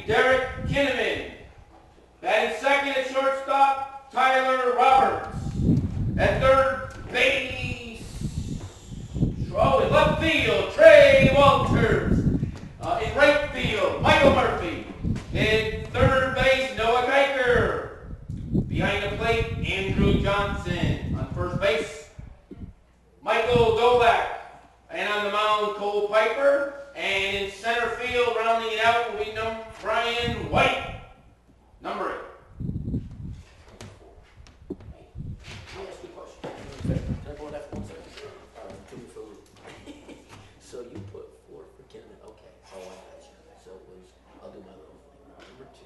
Derek Kinnaman. Batting second at shortstop, Tyler Roberts. At third base, in left field, Trey Walters. In right field, Michael Murphy. In third base, Noah Kiker. Behind the plate, Andrew Johnson. On first base, Michael Dolak. And on the mound, Cole Piper. And in center field, rounding it out, will be Brian White. Number 8. So you put 4 for Kinnaman. Okay. Oh, I got you. So it was, I'll do my little thing. Number 2.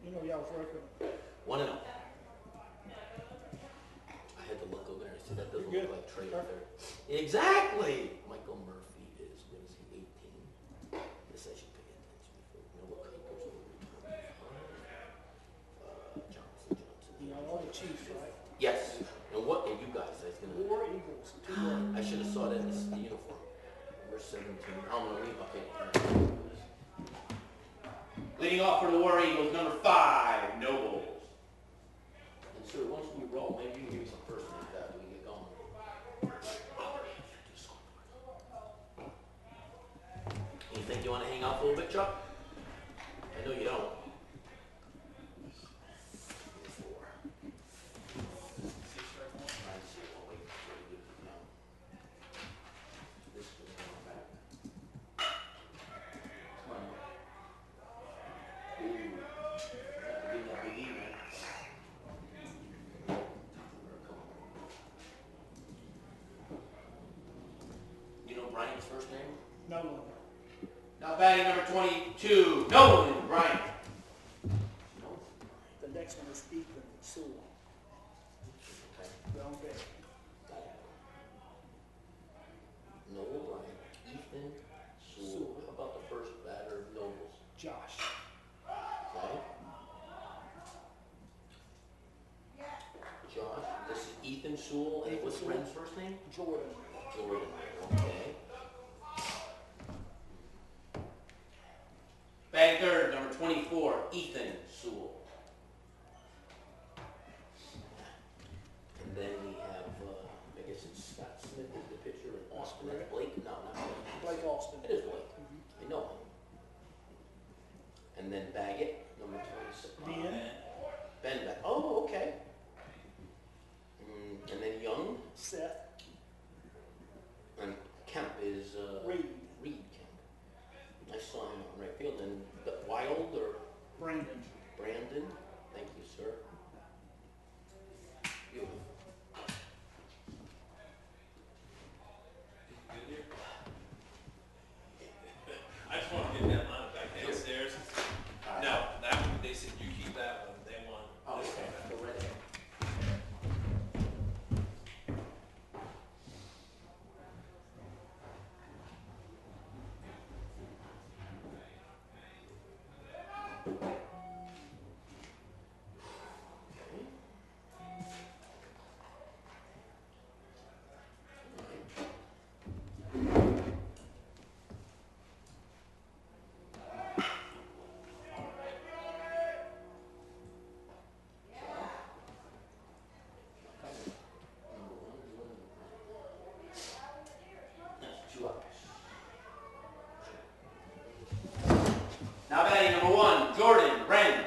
You know y'all was working. 1-0. I had to look over there and see that doesn't look like Trey up there. Exactly. Michael Murphy is, what is he, 18? This I should pay attention to. You know what Kiker's over 25. Johnson. You know all the Chiefs, right? Yes. And what? And you guys, that's gonna. War Eagles. 2-1. I should have saw that in the uniform. Number 17. I'm gonna leave. Okay. Leading off for the War Eagles, number 5, Nobles. And sir, once we roll, maybe you can give me some first names after we get going. You think you want to hang out for a little bit, Chuck? I know you don't. 4. Brian's first name? Nolan. Now batting number 22, Nolan Bryant. The next one is Ethan Sewell. Okay. Brown Bay. Noel Bryant, Ethan Sewell. How about the first batter of Nobles? Josh. Okay. Josh. This is Ethan Sewell. And what's Ren's first name? Jordan. Jordan. Okay. Batting third, number 24, Ethan Sewell. And then we have, I guess it's Scott Smith is the pitcher, and Austin. That's Blake? No, not Blake. Blake Austin. It is Blake. I know him. And then Baggett, number 26. Ben Baggett. Oh, okay. And then Young. Seth. And Kemp is Reed. Reed Kemp. I saw him on right field. And Wild or Brandon. Brandon. Thank you, sir. Beautiful. I just want to get that line back downstairs. No, that one, they said you keep that one. They want this one back. The red hair. Now batting number 1, Jordan Wren.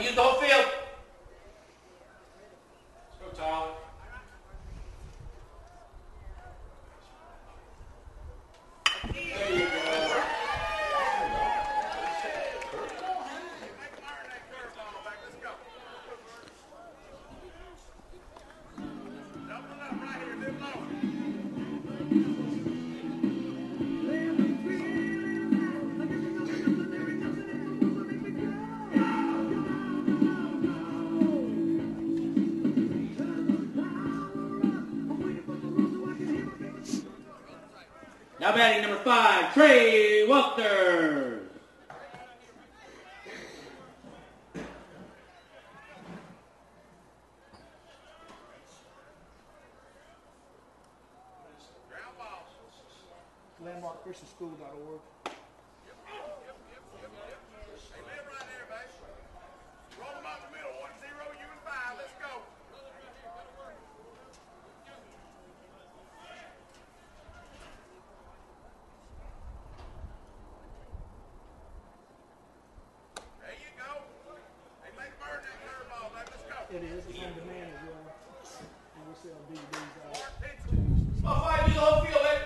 Use the whole field. Let's go, Tyler. There you go. Now batting number 5, Trey Walters. ChristiansSchool.org. Hey, live right there, baby. Roll them out the middle. 1-0, you and 5. Let's go. There you go. Hey, make burn that curveball, baby. Let's go. It is. It's on demand as well. And we sell DVDs out. Mark Pitts. About 5 feet home field, baby.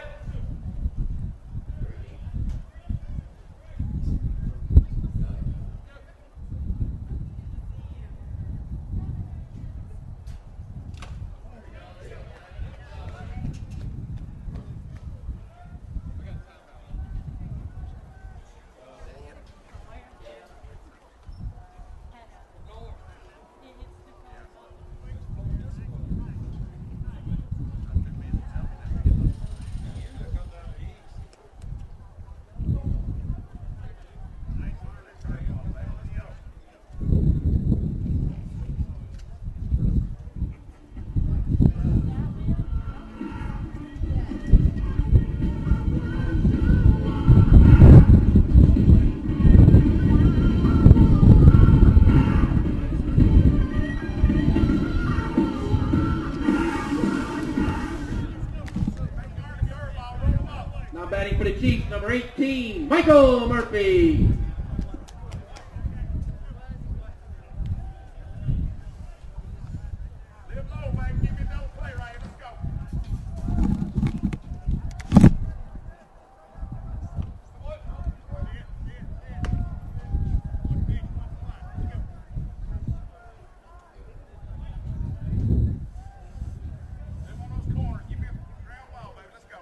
Now batting for the Chiefs, number 18, Michael Murphy. Live low, baby. Give me another play right here. Let's go. Live on those corners. Give me a ground ball, baby. Let's go.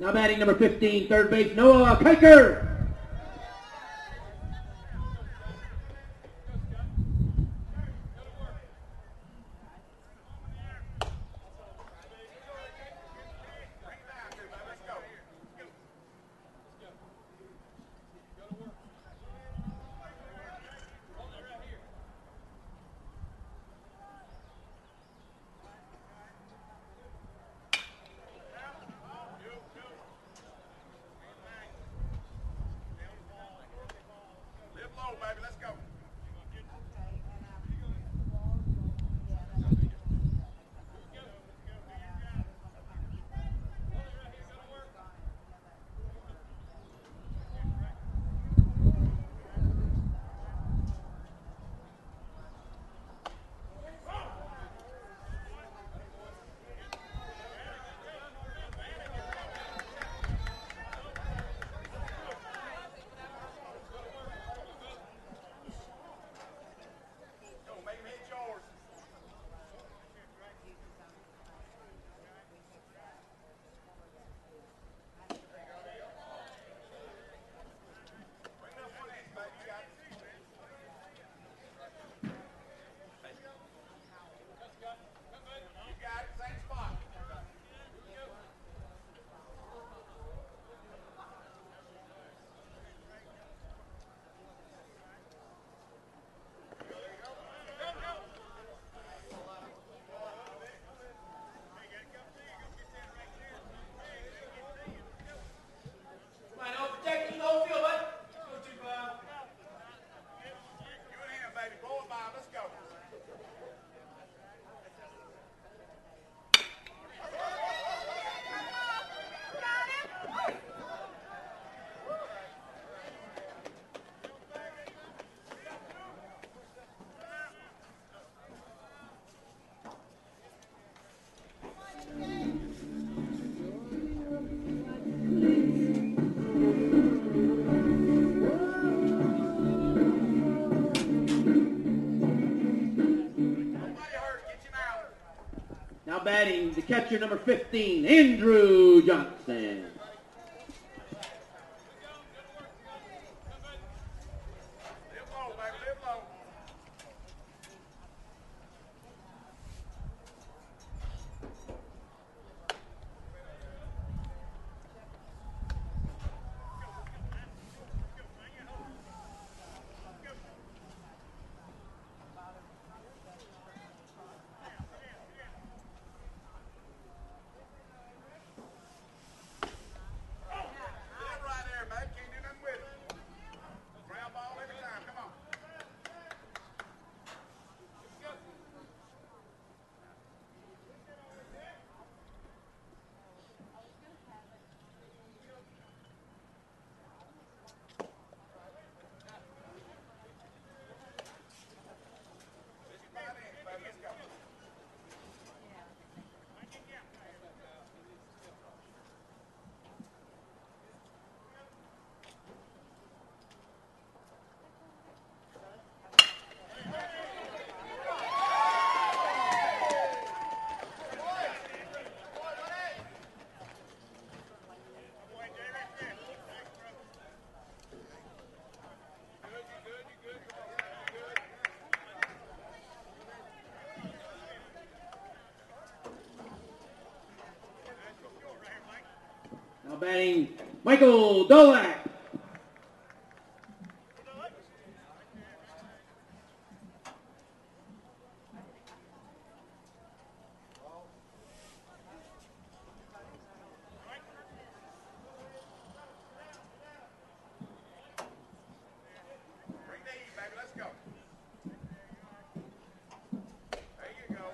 Now batting number 15, third base, Noah Kiker. batting the catcher number 15, Andrew Johnson. Live low, baby, live low. Live right there, baby. Can't do nothing with it. Ground ball every time. Come on. Let's go. Now batting Michael Dolak. Bring the heat, baby. Let's go. There you go.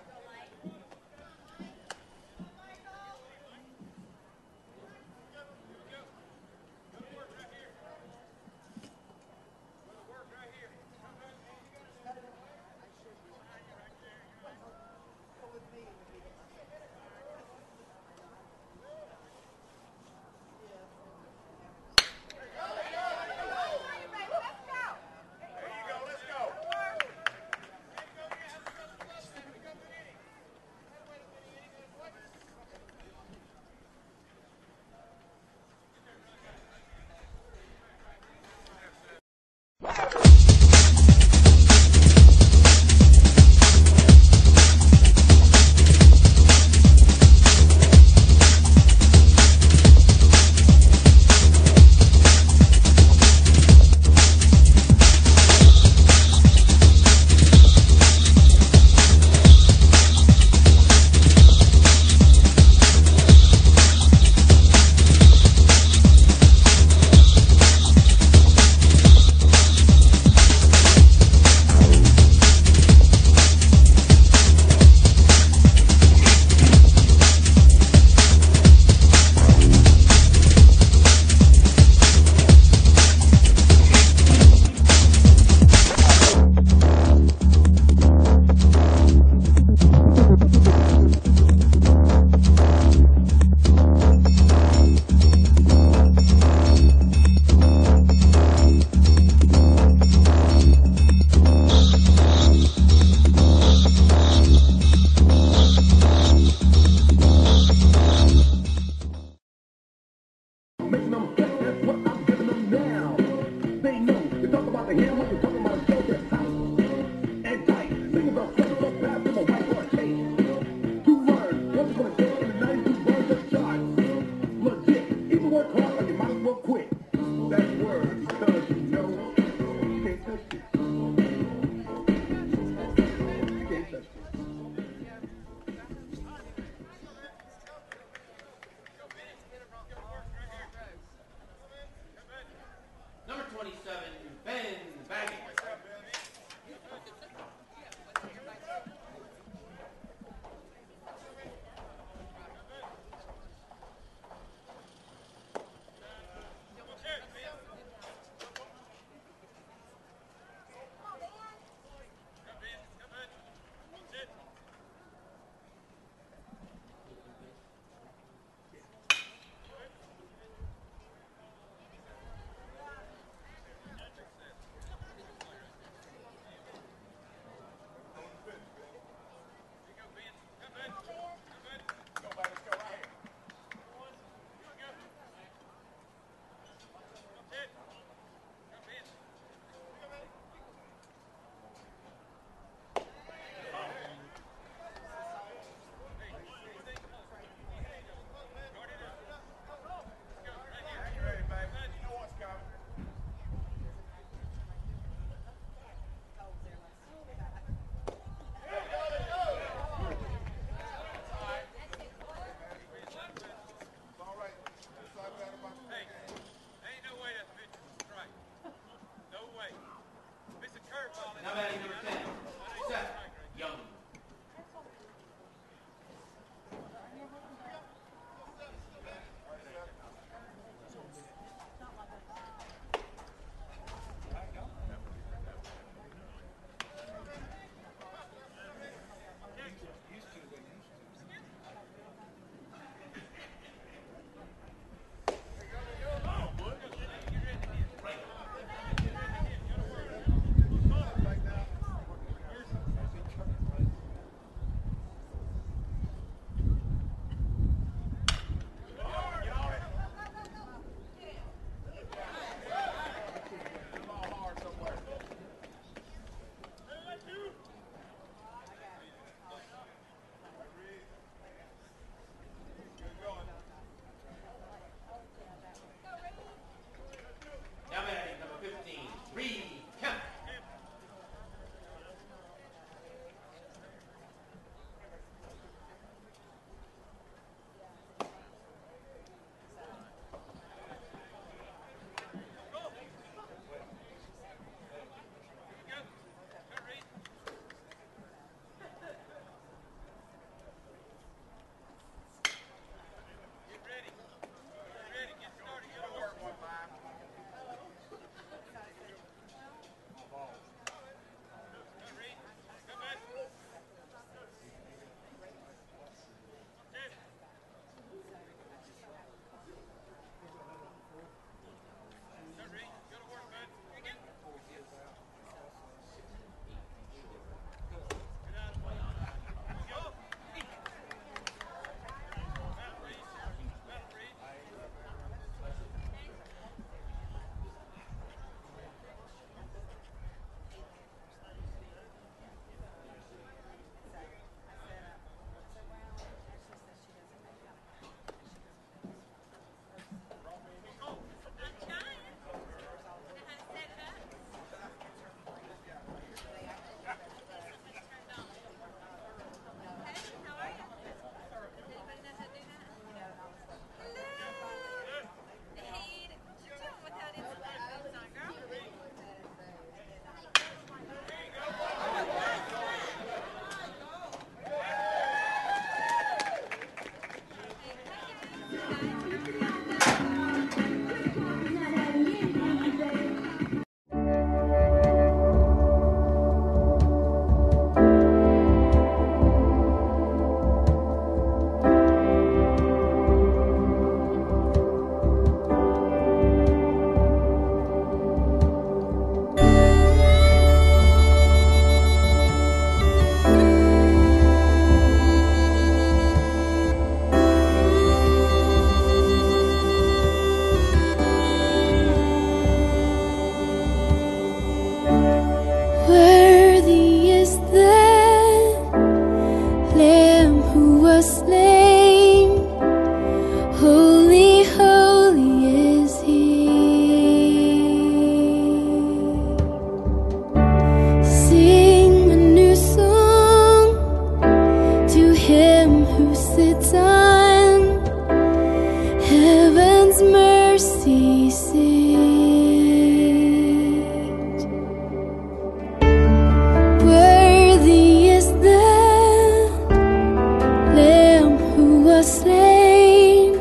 name.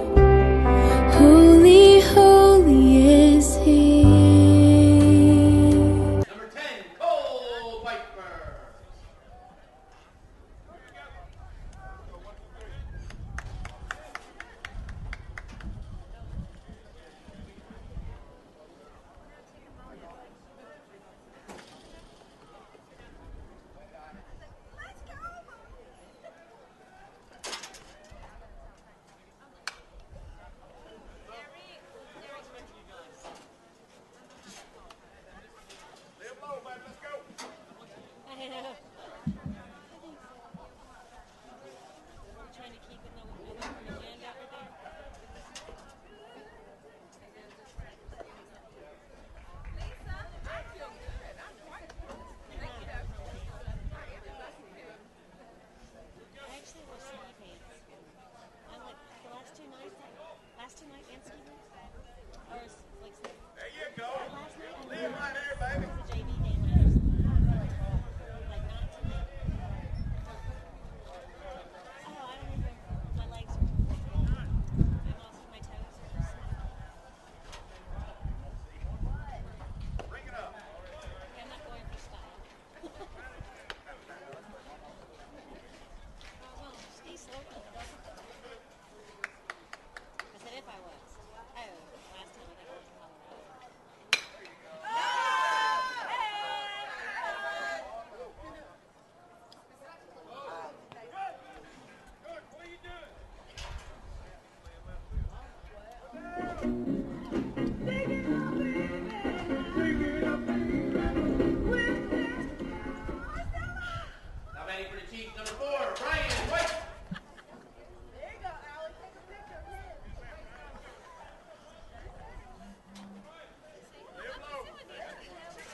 Holy, holy is he. Number 10, Cole Piper. Live low, baby. Let's go. I know. Trying to keep it away from the hand out there. Lisa, I feel good. I'm quite good. Thank you. I actually was ski pants. I'm like the last two nights and ski pants. I was like There you go. last night. I Live right there, baby. was a JV game when I was like 19. Oh, I don't even. My legs are. I'm off my toes. Bring it up. I'm not going for style. Well, ski slowly. I said if I was. Oh, last time I think I was in Colorado. Good. What are you doing? Now batting for the Chiefs, number 4, Brian White. There you go, Allie. Take a picture of him. Live low. Ground ball. Let's go.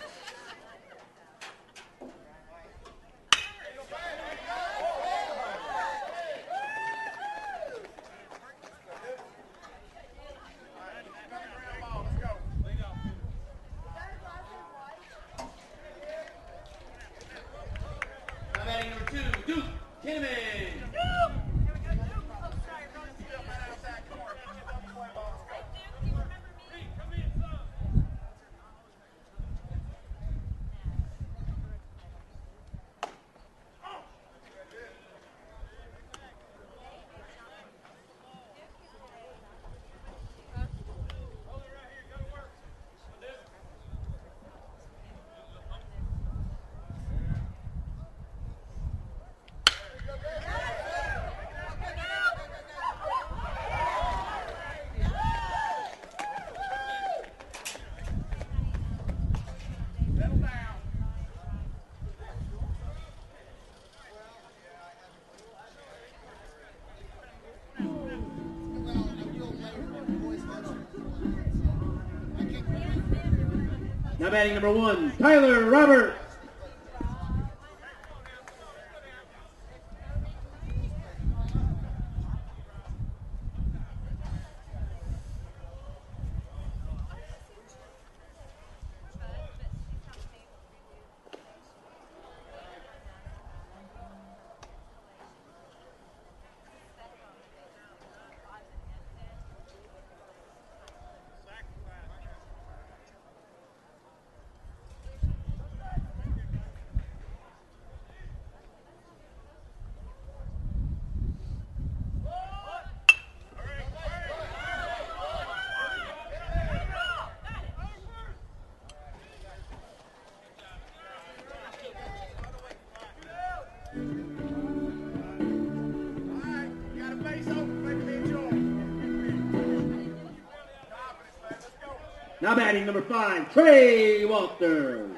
Now batting number 2, Duke Kinnaman. Step right outside corner. Put your double play ball. Let's go. Come in, son. Settle down. Now batting number 1, Tyler Roberts. Now batting number 5, Trey Walters.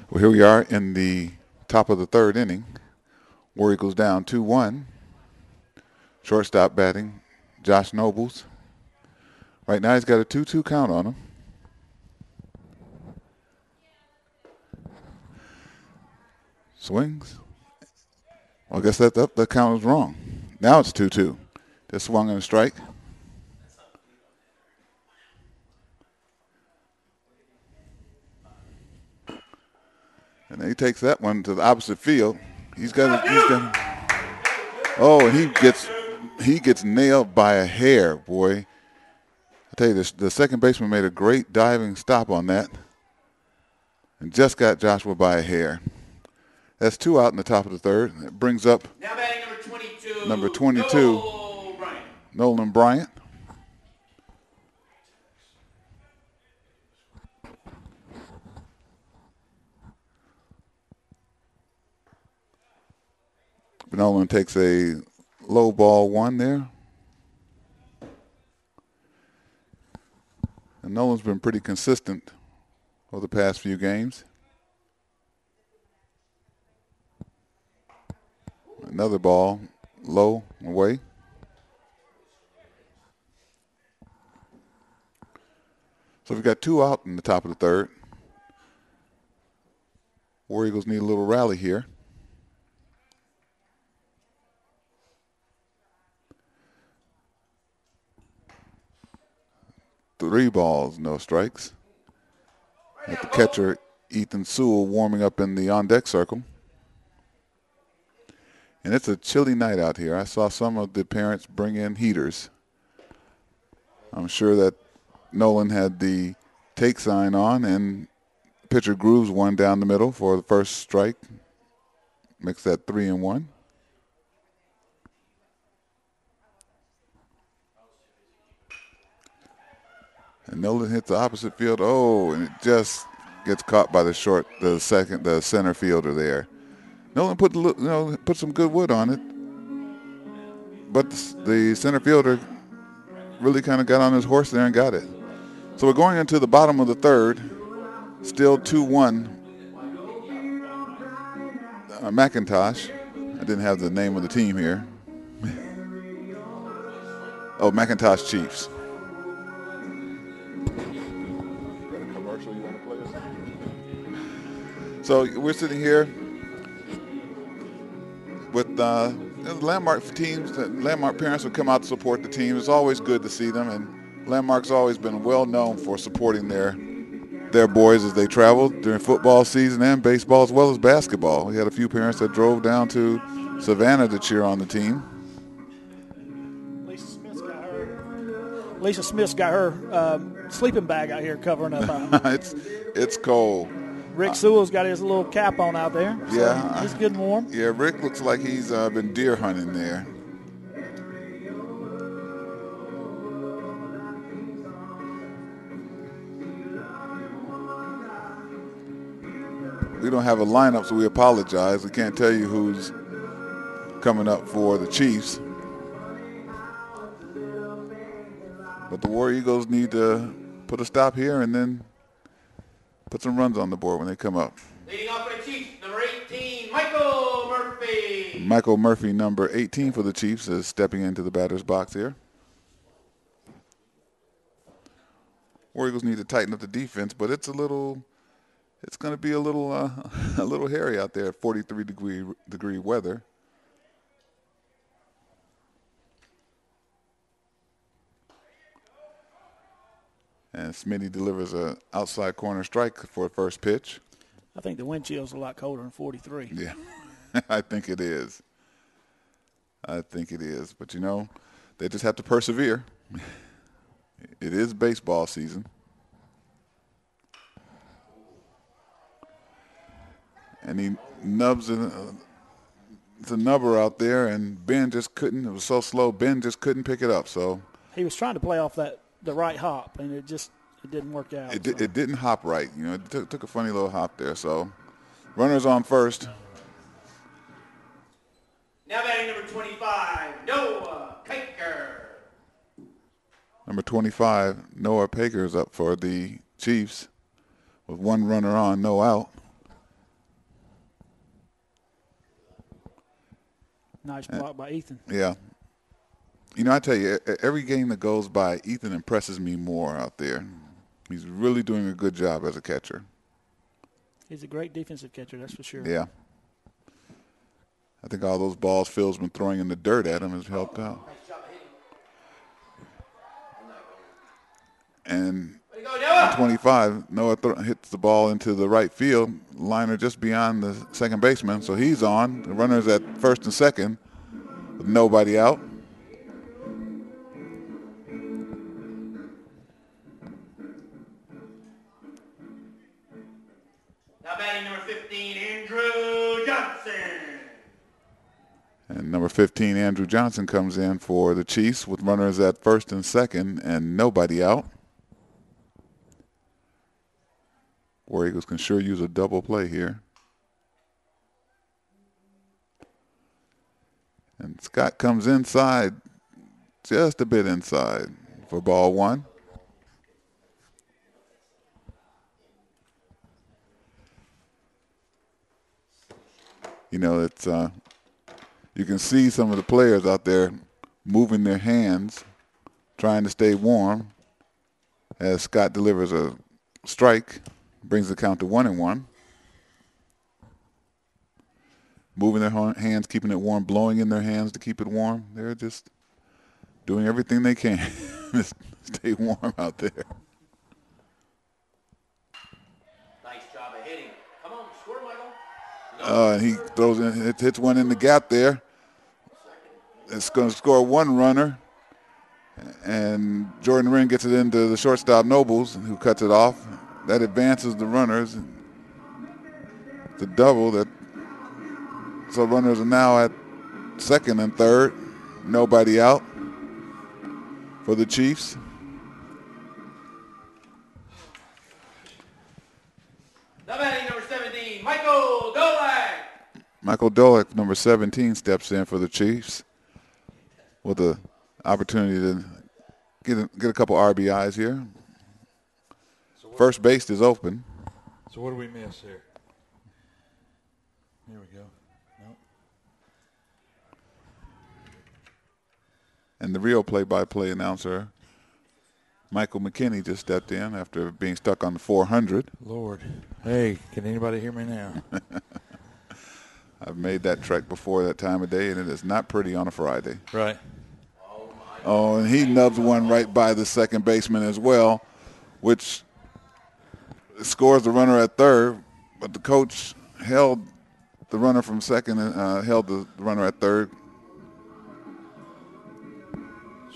Well, here we are in the top of the third inning. War Eagles down 2-1. Shortstop batting, Josh Nobles. Right now he's got a 2-2 count on him. Swings. Well, I guess that count was wrong. Now it's 2-2. Just swung and a strike. And he takes that one to the opposite field. Oh, and he gets nailed by a hair, boy. I tell you this, the second baseman made a great diving stop on that and just got Joshua by a hair. That's 2 out in the top of the third. It brings up now batting number 22, Nolan Bryant. Nolan takes a low ball one there. And Nolan's been pretty consistent over the past few games. Another ball, low, away. So we've got 2 out in the top of the third. War Eagles need a little rally here. Three balls, no strikes. Got the catcher, Ethan Sewell, warming up in the on-deck circle. And it's a chilly night out here. I saw some of the parents bring in heaters. I'm sure that Nolan had the take sign on, and pitcher grooves one down the middle for the first strike. Makes that 3-1. And Nolan hits the opposite field. Oh, and it just gets caught by the center fielder there. Nolan put some good wood on it, but the center fielder really kind of got on his horse there and got it. So we're going into the bottom of the third. Still 2-1. McIntosh. I didn't have the name of the team here. Oh, McIntosh Chiefs. So we're sitting here with Landmark teams. Landmark parents would come out to support the team. It's always good to see them, and Landmark's always been well known for supporting their boys as they travel during football season and baseball as well as basketball. We had a few parents that drove down to Savannah to cheer on the team. Lisa Smith's got her sleeping bag out here covering up. It's cold. Rick Sewell's got his little cap on out there. So yeah. He's good and warm. Yeah, Rick looks like he's been deer hunting there. We don't have a lineup, so we apologize. We can't tell you who's coming up for the Chiefs. But the War Eagles need to put a stop here and then put some runs on the board when they come up. Leading off for the Chiefs, number 18, Michael Murphy. Michael Murphy, number 18 for the Chiefs, is stepping into the batter's box here. War Eagles need to tighten up the defense, but it's going to be a little hairy out there at 43-degree weather. And Smitty delivers an outside corner strike for a first pitch. I think the wind chill's a lot colder than 43. Yeah, I think it is. But, they just have to persevere. It is baseball season. And he nubs the nubber out there, and Ben just couldn't. It was so slow, Ben just couldn't pick it up. So he was trying to play off the right hop, and it didn't work out. It didn't hop right. It took a funny little hop there. So runners on first. Now batting number 25, Noah Kiker. Number 25, Noah Paker is up for the Chiefs with one runner on, no out. Nice block by Ethan. Yeah. You know, I tell you, every game that goes by, Ethan impresses me more out there. He's really doing a good job as a catcher. He's a great defensive catcher, that's for sure. Yeah. I think all those balls Phil's been throwing in the dirt at him has helped out. And 25, Noah hits the ball into the right field, liner just beyond the second baseman, so he's on. The runner's at first and second with nobody out. Now batting number 15, Andrew Johnson. And number 15, Andrew Johnson, comes in for the Chiefs with runners at first and second and nobody out. War Eagles can sure use a double play here. And Scott comes inside, just a bit inside for ball one. You know, it's you can see some of the players out there moving their hands, trying to stay warm as Scott delivers a strike. Brings the count to 1-1. Moving their hands, keeping it warm, blowing in their hands to keep it warm. They're just doing everything they can to stay warm out there. Nice job of hitting. Come on, score, Michael. And he throws in, hits one in the gap there. It's going to score one runner. And Jordan Wren gets it into the shortstop Nobles, who cuts it off. That advances the runners. The double that. So runners are now at second and third. Nobody out for the Chiefs. Now batting number 17, Michael Dolak. Michael Dolak, number 17, steps in for the Chiefs with the opportunity to get a couple RBIs here. First base is open. So what do we miss here? Here we go. Nope. And the real play-by-play announcer, Michael McKinney, just stepped in after being stuck on the 400. Lord. Hey, can anybody hear me now? I've made that trek before that time of day, and it is not pretty on a Friday. Right. Oh, and he nubs one right by the second baseman as well, which scores the runner at third, but the coach held the runner from second and held the runner at third.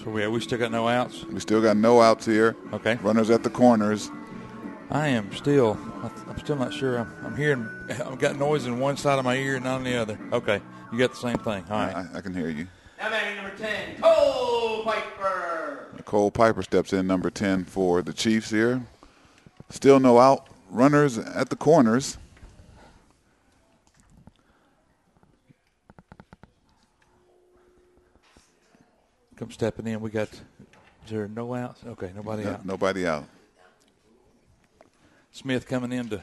So we still got no outs? We still got no outs here. Okay. Runners at the corners. I'm still not sure. I'm hearing, I've got noise in one side of my ear and not on the other. Okay. You got the same thing. All right. I can hear you. Now batting number 10, Cole Piper. Cole Piper steps in, number 10 for the Chiefs here. Still no out. Runners at the corners. Come stepping in. Is there no outs? Okay, nobody out. Nobody out. Smith coming in to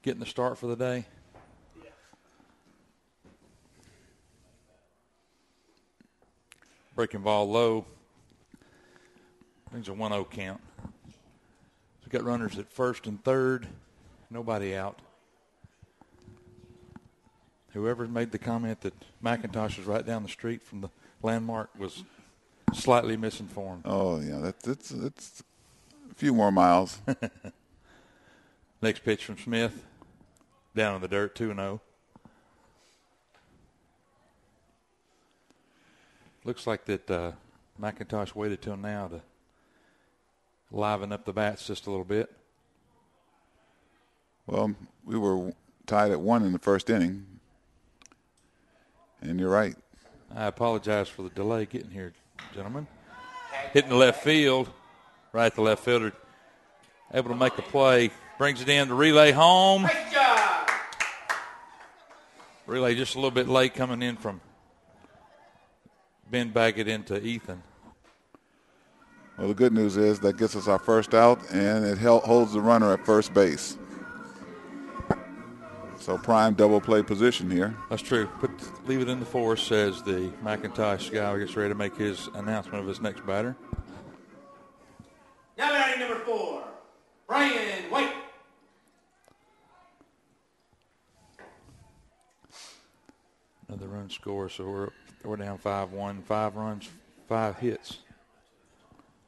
getting the start for the day. Breaking ball low. I think it's a 1-0 count. So we've got runners at first and third. Nobody out. Whoever made the comment that McIntosh was right down the street from the landmark was slightly misinformed. Oh, yeah. It's a few more miles. Next pitch from Smith. Down in the dirt, 2-0. Looks like that McIntosh waited till now to liven up the bats just a little bit. Well, we were tied at 1 in the first inning. And you're right. I apologize for the delay getting here, gentlemen. Hitting the left field. Right, the left fielder able to make the play. Brings it in to relay home. Nice job. Relay just a little bit late coming in from Ben Baggett into Ethan. Well, the good news is that gets us our first out, and it holds the runner at first base. So prime double play position here. That's true. Leave it in the force as the McIntosh guy gets ready to make his announcement of his next batter. Now batting number 4, Brian White. Another run score, so we're down 5-1. 5 runs, 5 hits.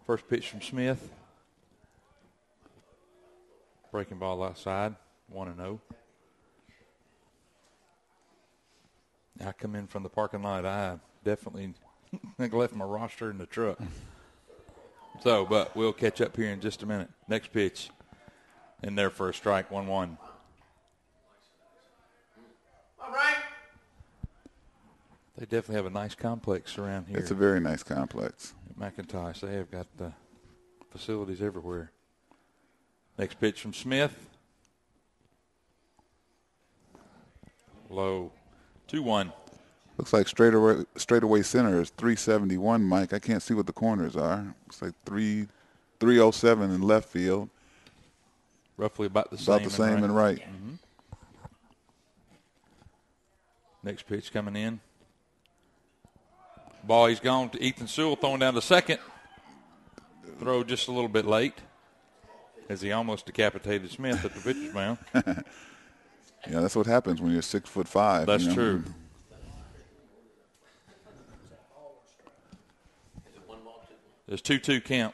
First pitch from Smith. Breaking ball outside, 1-0. I come in from the parking lot. I definitely left my roster in the truck. But we'll catch up here in just a minute. Next pitch. In there for a strike, 1-1. All right. They definitely have a nice complex around here. It's a very nice complex. McIntosh, they have got the facilities everywhere. Next pitch from Smith. Low. 2-1. Looks like straightaway center is 371, Mike. I can't see what the corners are. Looks like 307 in left field. Roughly about the same. About the same in right. Mm-hmm. Next pitch coming in. Ball, he's gone to Ethan Sewell, throwing down to second. Throw just a little bit late as he almost decapitated Smith at the pitcher's mound. Yeah, that's what happens when you're 6'5". That's true. There's 2-2 count.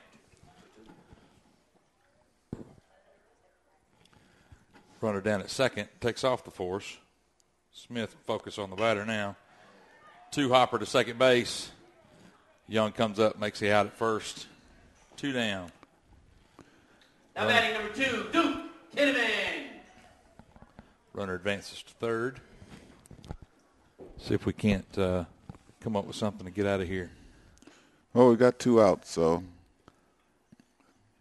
Runner down at second, takes off the force. Smith focus on the batter now. 2 hopper to second base. Young comes up, makes the out at first. 2 down. Now batting number 2, Duke Tinneman. Runner advances to third. See if we can't come up with something to get out of here. Well, we got 2 outs, so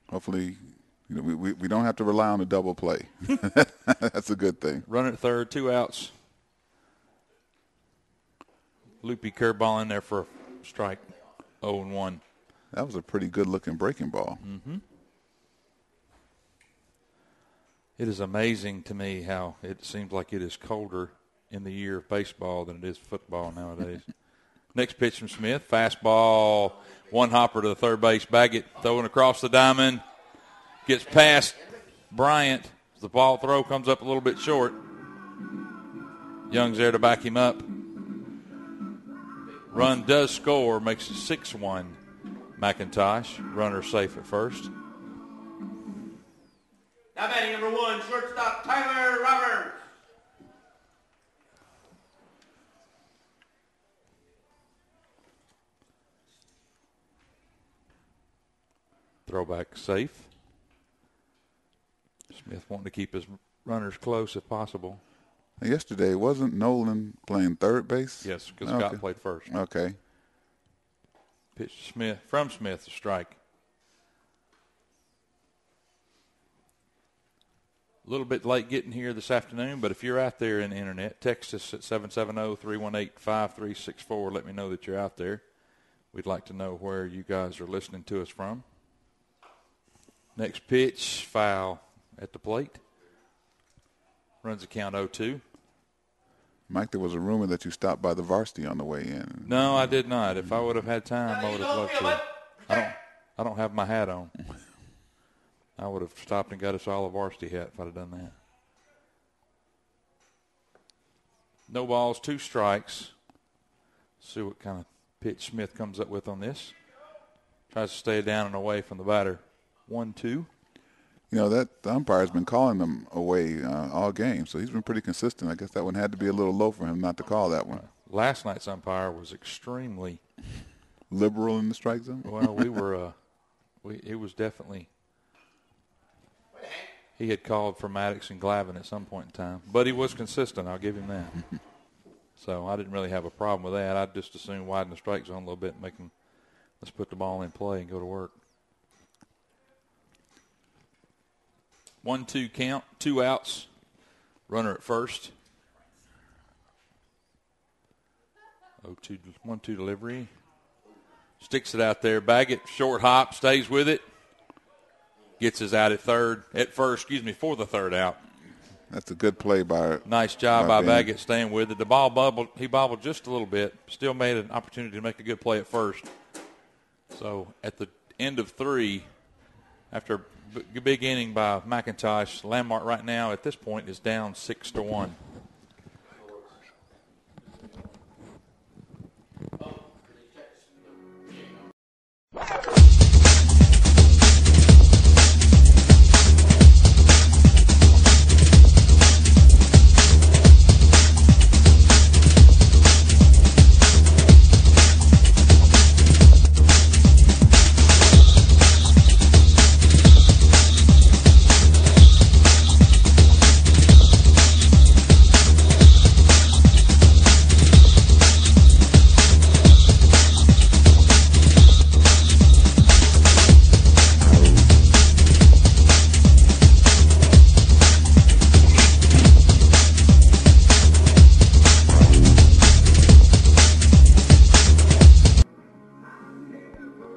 hopefully we don't have to rely on a double play. That's a good thing. Runner at third, 2 outs. Loopy curveball in there for a strike. 0-1. That was a pretty good-looking breaking ball. Mm-hmm. It is amazing to me how it seems like it is colder in the year of baseball than it is football nowadays. Next pitch from Smith. Fastball. 1 hopper to the third base. Baggett throwing across the diamond. Gets past Bryant. The ball throw comes up a little bit short. Young's there to back him up. Run does score. Makes it 6-1. McIntosh. Runner safe at first. Now batting number 1, shortstop Tyler Roberts. Throwback safe. Smith wanting to keep his runners close if possible. Yesterday, wasn't Nolan playing third base? Yes, because Scott played first. Okay. Pitch to Smith, from Smith, a strike. A little bit late getting here this afternoon, but if you're out there in the internet, text us at 770-318-5364. Let me know that you're out there. We'd like to know where you guys are listening to us from. Next pitch, foul at the plate. Runs the count 0-2. Mike, there was a rumor that you stopped by the varsity on the way in. No, I did not. If I would have had time, I would have loved to. I don't have my hat on. I would have stopped and got us all a varsity hat if I'd have done that. No balls, 2 strikes. See what kind of pitch Smith comes up with on this. Tries to stay down and away from the batter. 1-2. You know, the umpire's been calling them away all game, so he's been pretty consistent. I guess that one had to be a little low for him not to call that one. Last night's umpire was extremely liberal in the strike zone. Well, we were. It was definitely. He had called for Maddox and Glavin at some point in time, but he was consistent. I'll give him that. So I didn't really have a problem with that. I'd just as soon widen the strike zone a little bit and make him. Let's put the ball in play and go to work. 1-2 count, 2 outs. Runner at first. 1-2 delivery. Sticks it out there. Baggett, short hop, stays with it. Gets his out at first, for the third out. That's a good play by. Nice job by Ben. Baggett staying with it. The ball bubbled. He bobbled just a little bit. Still made an opportunity to make a good play at first. So at the end of 3, after a big inning by McIntosh, Landmark right now at this point is down 6-1.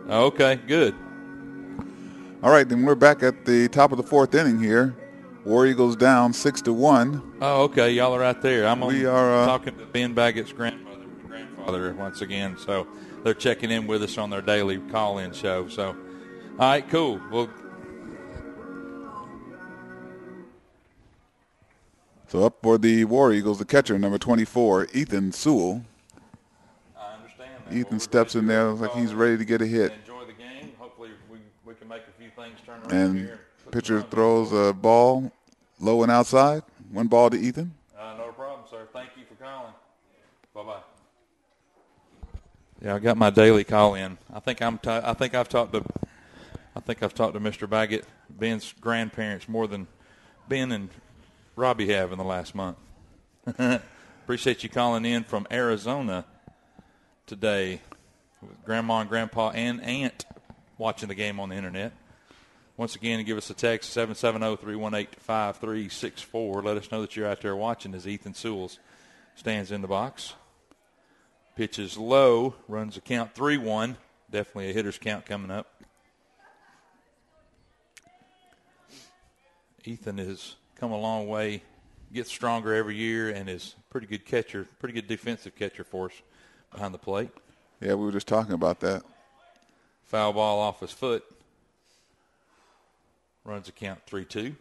Okay, good. All right, then we're back at the top of the 4th inning here. War Eagles down 6-1. Oh, okay. Y'all are out there. We are talking to Ben Baggett's grandfather once again. So they're checking in with us on their daily call-in show. So, all right, cool. Well, so up for the War Eagles, the catcher, number 24, Ethan Sewell. I understand that. Ethan steps in there like he's ready to get a hit. Enjoy the game. Hopefully we can make a few things turn around And here. pitcher throws a ball low and outside. 1 ball to Ethan. No problem, sir. Thank you for calling. Bye-bye. Yeah, I got my daily call in. I think I've talked to Mr. Baggett, Ben's grandparents, more than Ben and Robbie have in the last month. Appreciate you calling in from Arizona today with Grandma and Grandpa and Aunt watching the game on the internet. Once again, give us a text, 770-318-5364. Let us know that you're out there watching as Ethan Sewell stands in the box. Pitches low, runs a count 3-1. Definitely a hitter's count coming up. Ethan has come a long way, gets stronger every year, and is a pretty good catcher, pretty good defensive catcher for us behind the plate. Yeah, we were just talking about that. Foul ball off his foot. Runs a count 3-2.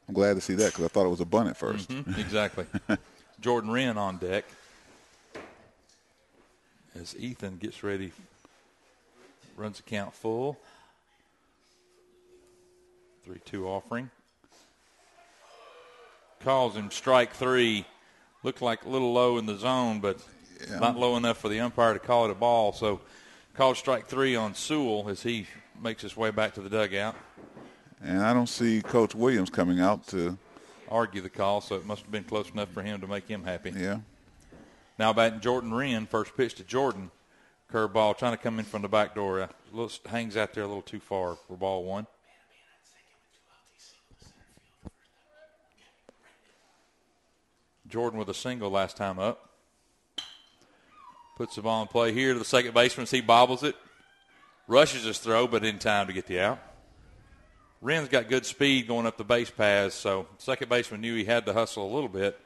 I'm glad to see that because I thought it was a bunt at first. Mm-hmm, exactly. Jordan Wren on deck as Ethan gets ready. Runs a count full. 3-2 offering. Calls him strike 3. Looked like a little low in the zone, but not low enough for the umpire to call it a ball. So called strike 3 on Sewell as he makes his way back to the dugout. And I don't see Coach Williams coming out to argue the call, so it must have been close enough for him to make him happy. Yeah. Now batting Jordan Wren, first pitch to Jordan. Curveball trying to come in from the back door. Hangs out there a little too far for ball 1. Jordan with a single last time up. Puts the ball in play here to the second baseman. He bobbles it. Rushes his throw, but in time to get the out. Wren's got good speed going up the base paths, so second baseman knew he had to hustle a little bit,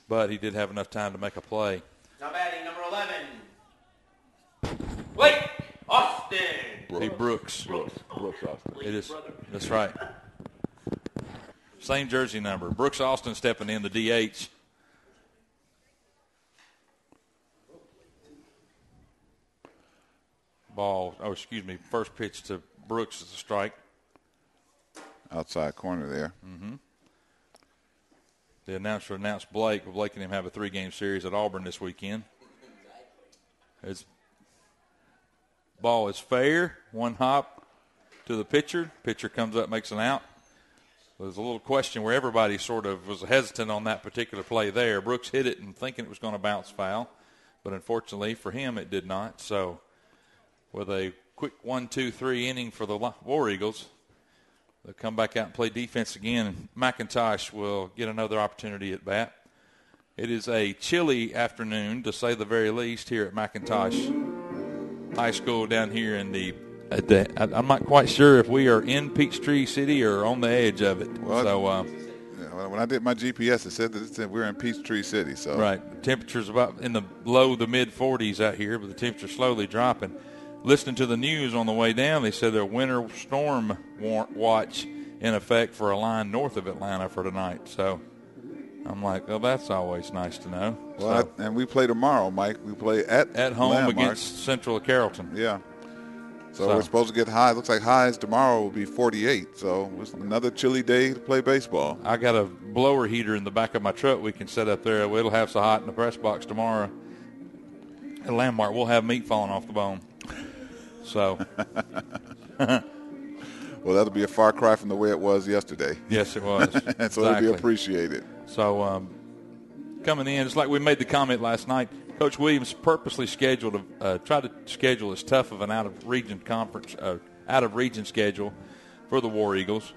but he did have enough time to make a play. Now batting number 11. Wait! Austin! Hey, Brooks. Brooks Austin. It is. That's right. Same jersey number. Brooks Austin stepping in, the DH. First pitch to Brooks is a strike. Outside corner there. Mm-hmm. The announcer announced Blake and him have a 3-game series at Auburn this weekend. His ball is fair. 1 hop to the pitcher. Pitcher comes up, makes an out. There's a little question where everybody sort of was hesitant on that particular play there. Brooks hit it and thinking it was going to bounce foul, but unfortunately for him it did not. So with a quick 1-2-3 inning for the War Eagles, they'll come back out and play defense again. McIntosh will get another opportunity at bat. It is a chilly afternoon, to say the very least, here at McIntosh High School down here in the I'm not quite sure if we are in Peachtree City or on the edge of it. Well, so when I did my GPS, it said we're in Peachtree City. So right, temperatures about in the low to mid 40s out here, but the temperature's slowly dropping. Listening to the news on the way down, they said there's a winter storm watch in effect for a line north of Atlanta for tonight. So I'm like, well, that's always nice to know. Well, and we play tomorrow, Mike. We play at home Landmark against Central of Carrollton. Yeah. So we're supposed to get high. Looks like highs tomorrow will be 48. So it's another chilly day to play baseball. I got a blower heater in the back of my truck we can set up there. It'll have so hot in the press box tomorrow. At Landmark, we'll have meat falling off the bone. So. Well, that'll be a far cry from the way it was yesterday. Yes, it was. And so it'll be appreciated. So coming in, it's like we made the comment last night. Coach Williams purposely scheduled tried to schedule as tough of an out of region schedule for the War Eagles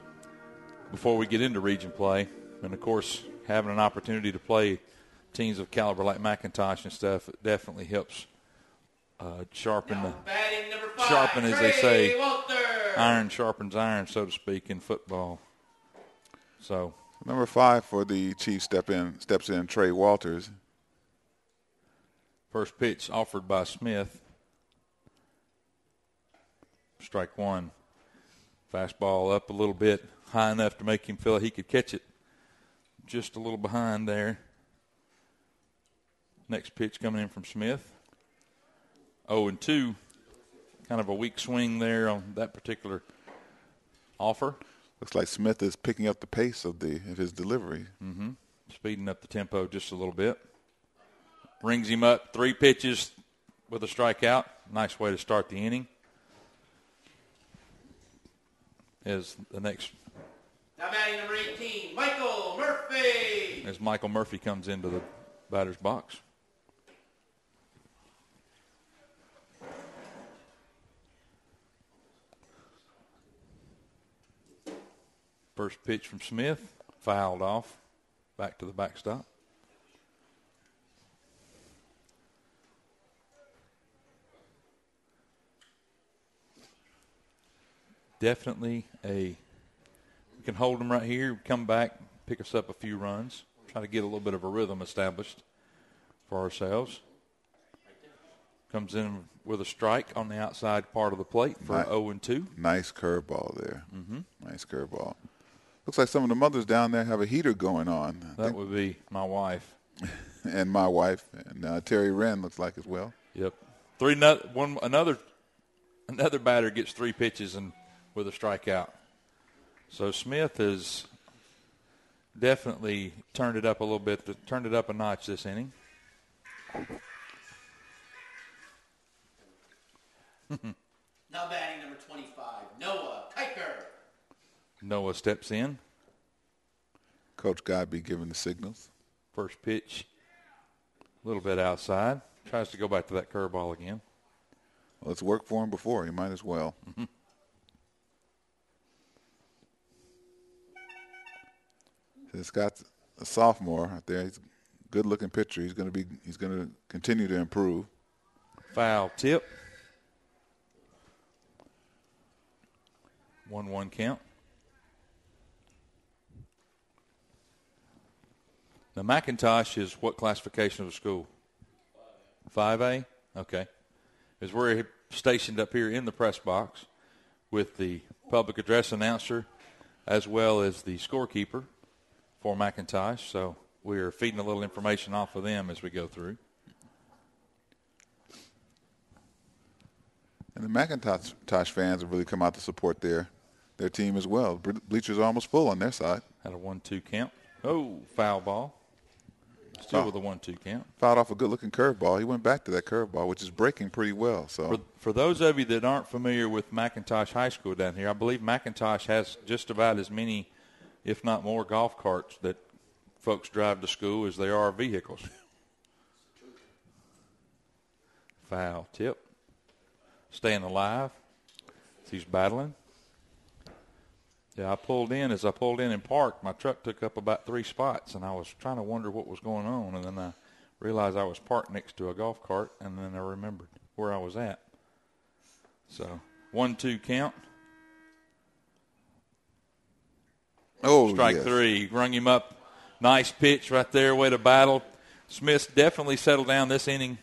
before we get into region play, and of course having an opportunity to play teams of caliber like McIntosh and stuff definitely helps sharpen, as they say, iron sharpens iron, so to speak, in football. So number 5 for the Chiefs steps in Trey Walters. First pitch offered by Smith. Strike one. Fastball up a little bit, high enough to make him feel he could catch it. Just a little behind there. Next pitch coming in from Smith. 0-2. Kind of a weak swing there on that particular offer. Looks like Smith is picking up the pace of his delivery. Mm-hmm. Speeding up the tempo just a little bit. Rings him up, 3 pitches with a strikeout. Nice way to start the inning. As the next. Now batting number 18, Michael Murphy. As Michael Murphy comes into the batter's box. First pitch from Smith, fouled off, back to the backstop. Definitely we can hold them right here, come back, pick us up a few runs, try to get a little bit of a rhythm established for ourselves. Comes in with a strike on the outside part of the plate for 0-2. Nice curveball there. Mm-hmm. Nice curveball. Looks like some of the mothers down there have a heater going on. That would be my wife. And my wife. And Terry Wren looks like as well. Yep. Another batter gets 3 pitches and with a strikeout. So Smith has definitely turned it up a little bit, turned it up a notch this inning. Now batting number 25, Noah Kiker. Noah steps in. Coach Godby giving the signals. First pitch, a little bit outside. Tries to go back to that curveball again. Well, it's worked for him before. He might as well. Mm-hmm. Scott's a sophomore out there. He's a good-looking pitcher. He's going to continue to improve. Foul tip. 1-1 count. Now, McIntosh is what classification of the school? 5A? Okay. As we're stationed up here in the press box with the public address announcer as well as the scorekeeper for McIntosh. So we're feeding a little information off of them as we go through. And the McIntosh fans have really come out to support their team as well. Bleachers are almost full on their side. Had a 1-2 count. Oh, foul ball. Still with a 1-2 count. Fouled off a good-looking curveball. He went back to that curveball, which is breaking pretty well. So for those of you that aren't familiar with McIntosh High School down here, I believe McIntosh has just about as many, if not more, golf carts that folks drive to school as there are vehicles. Foul tip. Staying alive. He's battling. Yeah, as I pulled in and parked, my truck took up about 3 spots, and I was trying to wonder what was going on, and then I realized I was parked next to a golf cart, and then I remembered where I was at. So 1-2 count. Oh, Strike yes. 3. Rung him up. Nice pitch right there. Way to battle. Smith definitely settled down this inning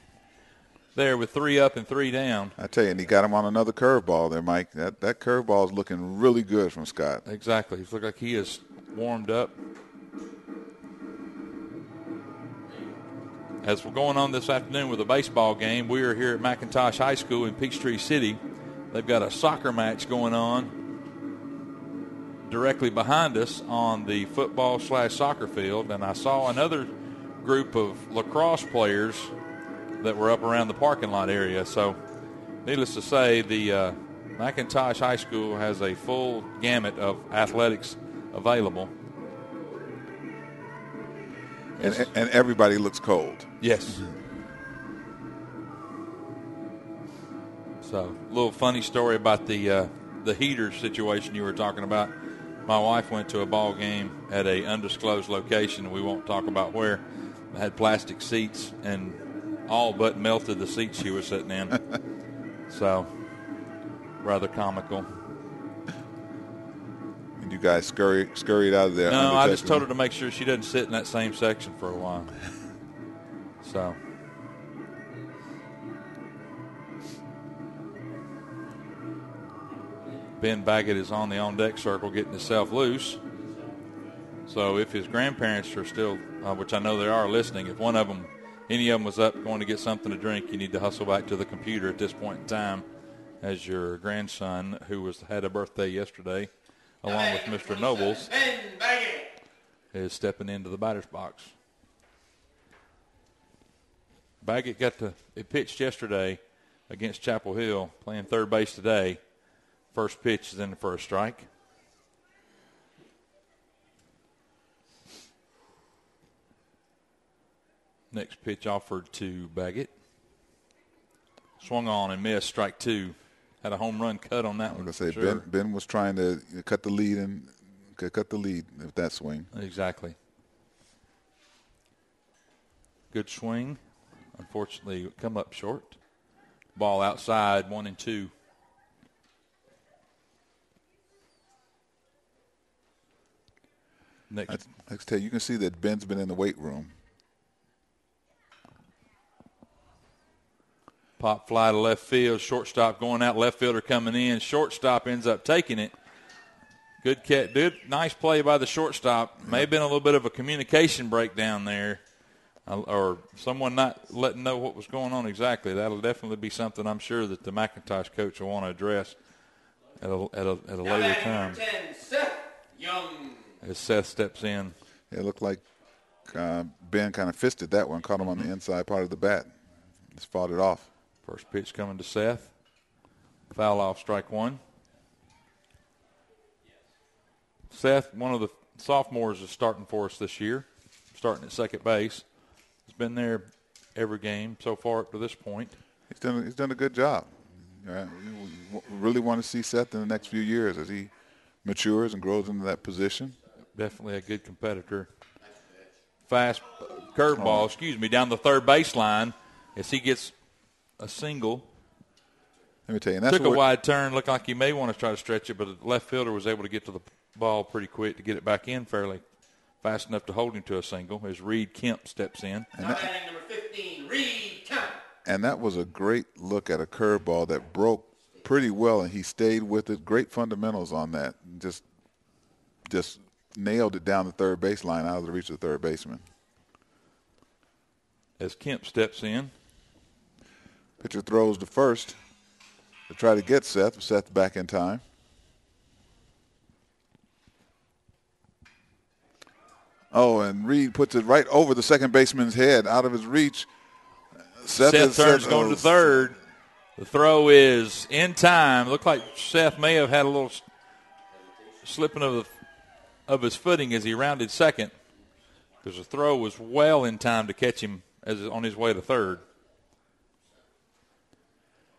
there with 3 up and 3 down. I tell you, and he got him on another curveball there, Mike. That curveball is looking really good from Scott. Exactly. It looks like he is warmed up. As we're going on this afternoon with a baseball game, we are here at McIntosh High School in Peachtree City. They've got a soccer match going on directly behind us on the football/soccer field, and I saw another group of lacrosse players that were up around the parking lot area. So, needless to say, the McIntosh High School has a full gamut of athletics available. And everybody looks cold. Yes. So, a little funny story about the heater situation you were talking about. My wife went to a ball game at a undisclosed location. We won't talk about where. It had plastic seats and all but melted the seats she was sitting in. So, rather comical. And you guys scurried out of there. No, I just told her to make sure she doesn't sit in that same section for a while. So. Ben Baggett is on the on-deck circle getting himself loose. So if his grandparents are still, which I know they are, listening, if one of them, any of them was up going to get something to drink, you need to hustle back to the computer at this point in time, as your grandson, who had a birthday yesterday, along with Mr. Nobles, is stepping into the batter's box. Baggett it pitched yesterday against Chapel Hill, playing third base today. First pitch is in for a strike. Next pitch offered to Baggett. Swung on and missed, strike 2. Had a home run cut on that one. I was going to say, sure. Ben was trying to cut the lead with that swing. Exactly. Good swing. Unfortunately, come up short. Ball outside, 1-2. Next. I tell you can see that Ben's been in the weight room. Pop fly to left field. Shortstop going out. Left fielder coming in. Shortstop ends up taking it. Good catch. Nice play by the shortstop. May have been a little bit of a communication breakdown there, or someone not letting know what was going on exactly. That'll definitely be something I'm sure that the McIntosh coach will want to address at a later time. 10, Seth Young. As Seth steps in. It looked like Ben kind of fisted that one, caught him on the inside part of the bat. Just fought it off. First pitch coming to Seth. Foul off, strike 1. Seth, one of the sophomores, is starting for us this year, starting at second base. He's been there every game so far up to this point. He's done a good job. We really want to see Seth in the next few years as he matures and grows into that position. Definitely a good competitor. Fast curveball, down the third baseline as he gets a single. Let me tell you, that's took a wide turn, looked like he may want to try to stretch it, but the left fielder was able to get to the ball pretty quick to get it back in fairly fast enough to hold him to a single as Reed Kemp steps in. Now batting number 15, Reed Kemp. And that was a great look at a curveball that broke pretty well, and he stayed with it. Great fundamentals on that. Just nailed it down the third baseline out of the reach of the third baseman. As Kemp steps in. Pitcher throws to first to try to get Seth. Seth back in time. Oh, and Reed puts it right over the second baseman's head, out of his reach. Seth turns going to third. The throw is in time. Looked like Seth may have had a little slipping of his footing as he rounded second, because the throw was well in time to catch him on his way to third.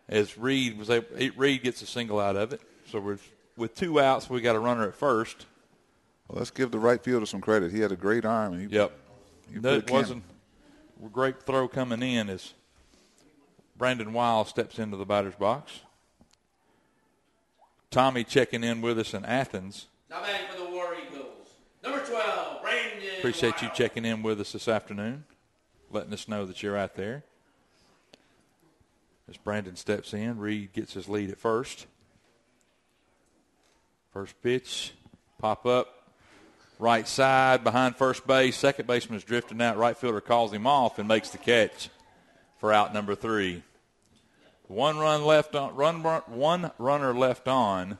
As Reed gets a single out of it. So with 2 outs, we got a runner at first. Well, let's give the right fielder some credit. He had a great arm. And That wasn't a great throw coming in as Brandon Wiles steps into the batter's box. Tommy checking in with us in Athens. Now batting for the War Eagles, number 12, Brandon. Appreciate you Wild. checking in with us this afternoon, letting us know that you're out there. As Brandon steps in, Reed gets his lead at first. First pitch, pop up, right side, behind first base. Second baseman is drifting out. Right fielder calls him off and makes the catch for out number 3. One runner left on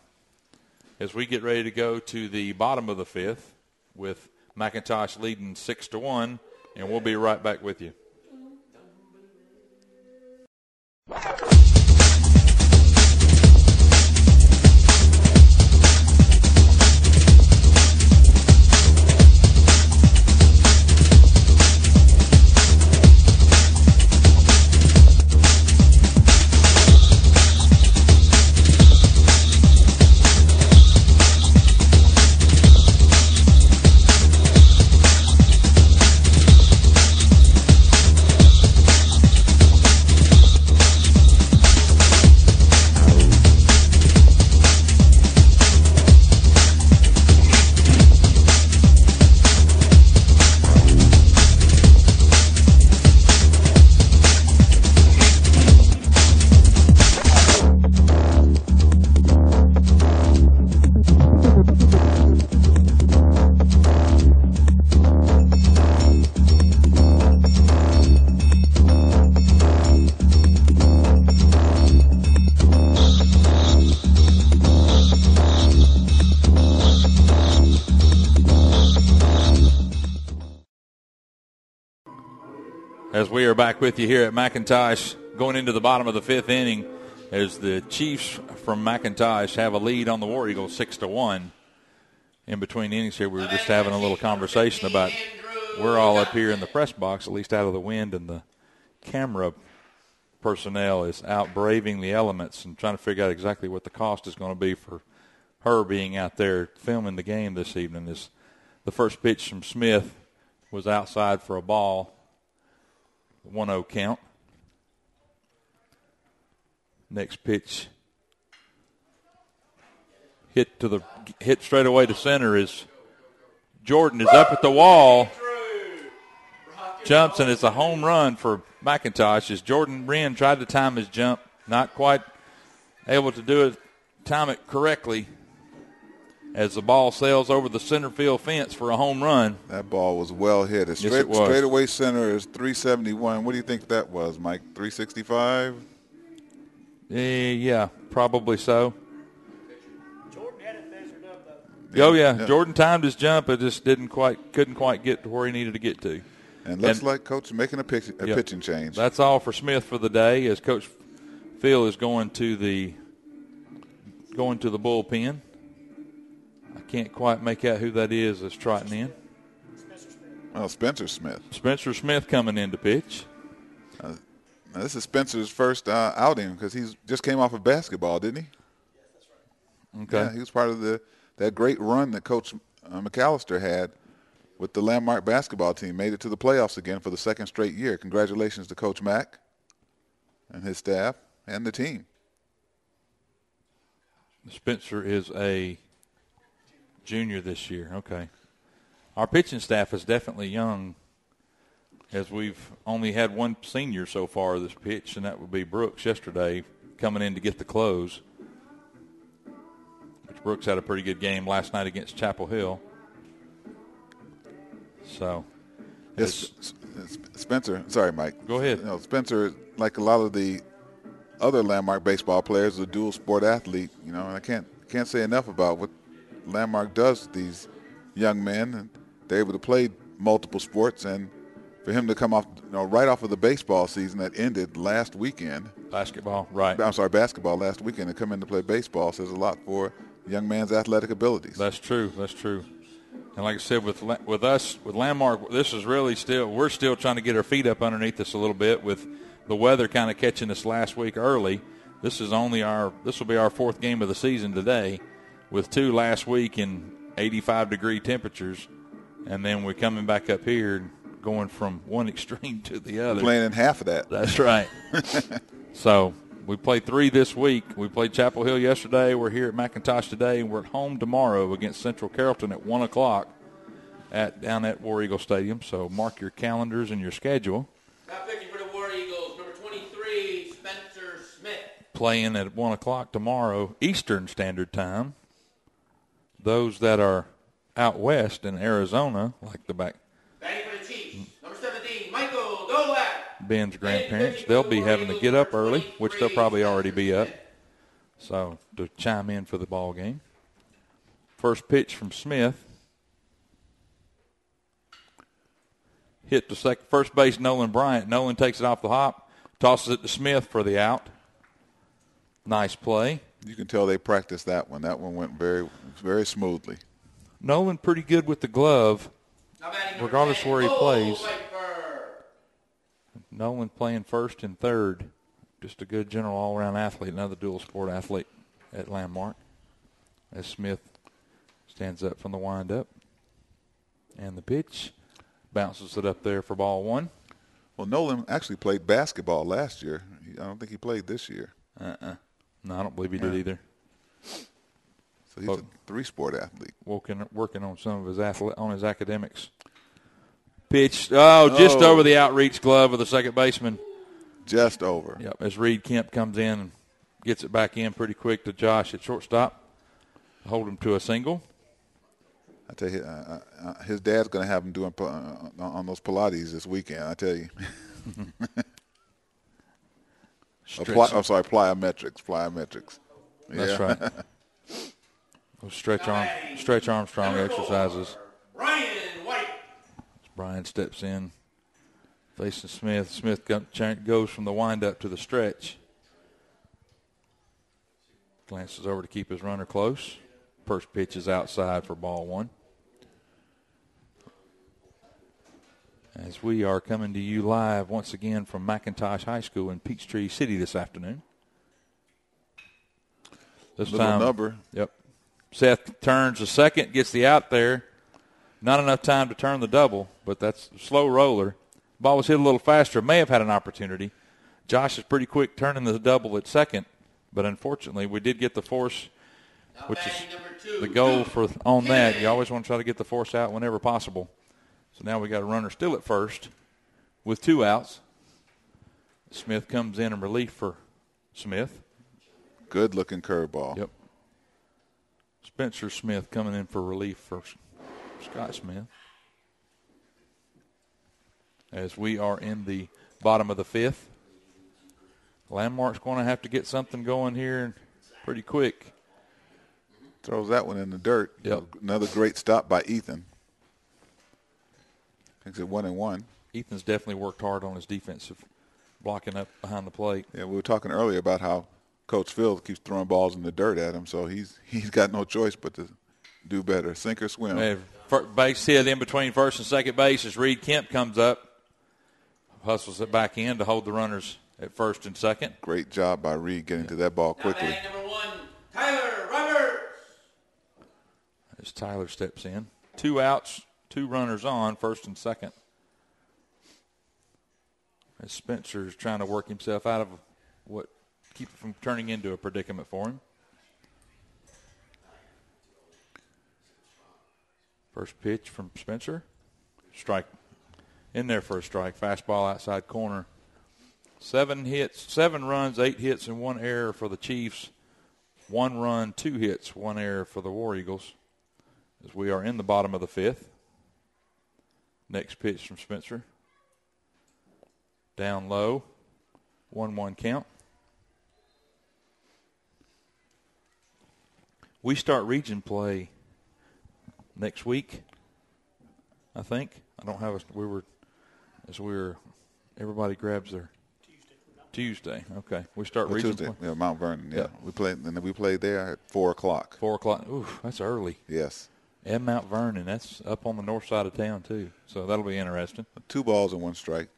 as we get ready to go to the bottom of the 5th with McIntosh leading 6-1, and we'll be right back with you. As we are back with you here at McIntosh, going into the bottom of the 5th inning, as the Chiefs from McIntosh have a lead on the War Eagles 6-1. In between innings here, we were just having a little conversation about we're all up here in the press box, at least out of the wind, and the camera personnel is out braving the elements and trying to figure out exactly what the cost is going to be for her being out there filming the game this evening. As the first pitch from Smith was outside for a ball. 1-0 count. Next pitch hit straight away to center as Jordan is up at the wall. Jumps, and it's a home run for McIntosh as Jordan Wren tried to time his jump, not quite able to time it correctly as the ball sails over the center field fence for a home run. That ball was well hit. Yes, it was. Straightaway center is 371. What do you think that was, Mike? 365? Yeah, probably so. Jordan had it measured up, though. Oh, yeah. Jordan timed his jump. It just couldn't quite get to where he needed to get to. And looks like Coach making a pitching change. That's all for Smith for the day as Coach Phil is going to the bullpen. I can't quite make out who that is that's trotting in. Well, Spencer Smith. Spencer Smith coming in to pitch. Now this is Spencer's first outing because he just came off of basketball, didn't he? Yes, that's right. Okay. Yeah, he was part of that great run that Coach McAllister had with the Landmark basketball team. Made it to the playoffs again for the second straight year. Congratulations to Coach Mack and his staff and the team. Spencer is a junior this year. Okay. Our pitching staff is definitely young, as we've only had one senior so far this pitch, and that would be Brooks yesterday coming in to get the close. Which Brooks had a pretty good game last night against Chapel Hill. So, Yes, Spencer. Sorry, Mike. Go ahead. Spencer, like a lot of the other Landmark baseball players, is a dual sport athlete. And I can't say enough about what Landmark does to these young men, and they're able to play multiple sports. And for him to come off, right off of the baseball season that ended last weekend. Basketball, right. I'm sorry, basketball last weekend, and come in to play baseball says a lot for a young man's athletic abilities. That's true. That's true. And like I said, with us, with Landmark, this is really we're still trying to get our feet up underneath us a little bit with the weather kind of catching us last week early. This will be our fourth game of the season today, with 2 last week in 85-degree temperatures, and then we're coming back up here going from one extreme to the other. Playing in half of that. That's right. So We played 3 this week. We played Chapel Hill yesterday. We're here at McIntosh today, and we're at home tomorrow against Central Carrollton at 1 o'clock down at War Eagle Stadium. So mark your calendars and your schedule. Now pitching for the War Eagles, number 23, Spencer Smith. Playing at 1 o'clock tomorrow, Eastern Standard Time. Those that are out west in Arizona, like the back. Batting for the Chiefs, number 17, Michael Dolak. Ben's grandparents, they'll be having to get up early, which they'll probably already be up, so to chime in for the ball game. First pitch from Smith. Hit to first base, Nolan Bryant. Nolan takes it off the hop, tosses it to Smith for the out. Nice play. You can tell they practiced that one. That one went very, very smoothly. Nolan pretty good with the glove, regardless where he plays. Nolan playing first and third. Just a good general all-around athlete, another dual sport athlete at Landmark. As Smith stands up from the windup. And the pitch bounces it up there for ball 1. Well, Nolan actually played basketball last year. I don't think he played this year. No, I don't believe he did either. So he's a 3-sport athlete. Working on some of his his academics. Pitch, just over the outreach glove of the second baseman. Just over. Yep, as Reed Kemp comes in and gets it back in pretty quick to Josh at shortstop. Hold him to a single. I tell you, his dad's going to have him doing on those Pilates this weekend, I tell you. Plyometrics. That's right. Those stretch Armstrong exercises. Brian steps in, facing Smith. Smith goes from the windup to the stretch. Glances over to keep his runner close. First pitch is outside for ball 1. As we are coming to you live once again from McIntosh High School in Peachtree City this afternoon. This Little time, number. Yep. Seth turns the second, gets the out there. Not enough time to turn the double, but that's a slow roller. Ball was hit a little faster. May have had an opportunity. Josh is pretty quick turning the double at second, but unfortunately we did get the force, which is the goal on that. You always want to try to get the force out whenever possible. So now we got a runner still at first with 2 outs. Smith comes in relief for Smith. Good-looking curveball. Yep. Spencer Smith coming in for relief for Scott Smith. As we are in the bottom of the 5th. Landmark's going to have to get something going here pretty quick. Throws that one in the dirt. Yep. Another great stop by Ethan. Makes it 1-1. Ethan's definitely worked hard on his defensive blocking up behind the plate. Yeah, we were talking earlier about how Coach Phil keeps throwing balls in the dirt at him, so he's got no choice but to do better. Sink or swim. Base hit in between first and second base as Reed Kemp comes up. Hustles it back in to hold the runners at first and second. Great job by Reed getting to that ball quickly. Now batting number 1, Tyler Roberts. As Tyler steps in. 2 outs, 2 runners on, first and second. As Spencer is trying to work himself out of keep it from turning into a predicament for him. First pitch from Spencer. Strike. In there for a strike. Fastball outside corner. 7 runs, 8 hits, and 1 error for the Chiefs. 1 run, 2 hits, 1 error for the War Eagles. As we are in the bottom of the 5th. Next pitch from Spencer. Down low. 1-1 count. We start region play next week, I think. I don't have everybody grabs their Tuesday. Okay. We start region Tuesday. play. Yeah, Mount Vernon. Yeah. Yep. We played there at 4 o'clock. 4 o'clock. Ooh, that's early. Yes. And Mount Vernon. That's up on the north side of town, too. So that'll be interesting. 2 balls and 1 strike.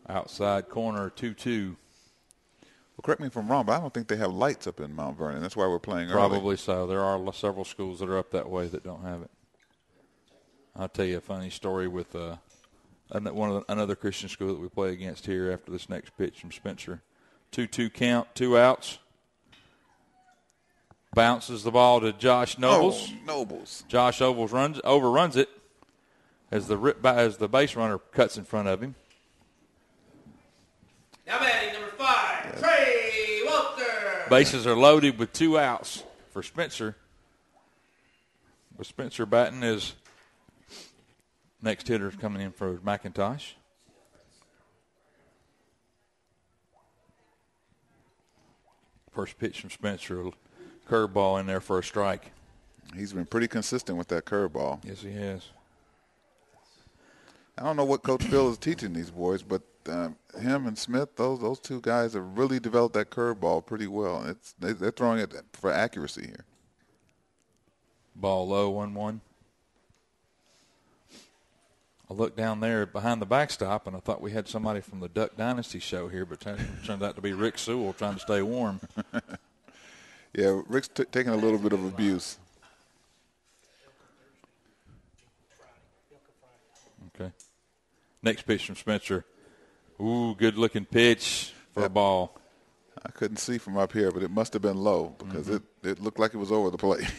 Outside corner, 2-2. Well, correct me if I'm wrong, but I don't think they have lights up in Mount Vernon. That's why we're playing early. Probably so. There are several schools that are up that way that don't have it. I'll tell you a funny story with another Christian school that we play against here after this next pitch from Spencer. 2-2 count, 2 outs. Bounces the ball to Josh Nobles. Oh, Nobles. Josh overruns it as the base runner cuts in front of him. Now batting number 5, Trey Walter. Bases are loaded with 2 outs for Spencer. With Spencer batting, his next hitter is coming in for McIntosh. First pitch from Spencer, curveball in there for a strike. He's been pretty consistent with that curveball. Yes, he has. I don't know what Coach Phil is teaching these boys, but him and Smith, those two guys have really developed that curveball pretty well. They're throwing it for accuracy here. Ball low, 1-1. I looked down there behind the backstop, and I thought we had somebody from the Duck Dynasty show here, but it turned out to be Rick Sewell trying to stay warm. Yeah, Rick's taking a little bit of abuse. Okay. Next pitch from Spencer. Ooh, good-looking pitch for a ball. I couldn't see from up here, but it must have been low because it looked like it was over the plate.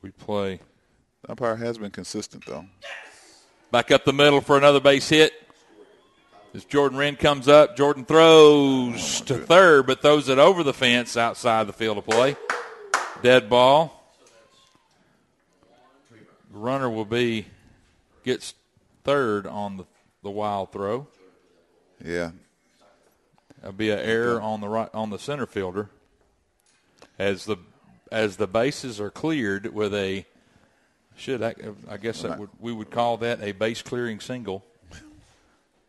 We play. The umpire has been consistent, though. Back up the middle for another base hit. As Jordan Wren comes up, Jordan throws to third, but throws it over the fence outside the field of play. Dead ball. The runner gets third on the wild throw. Yeah. There'll be an error on the center fielder. As the bases are cleared with we would call that a base clearing single.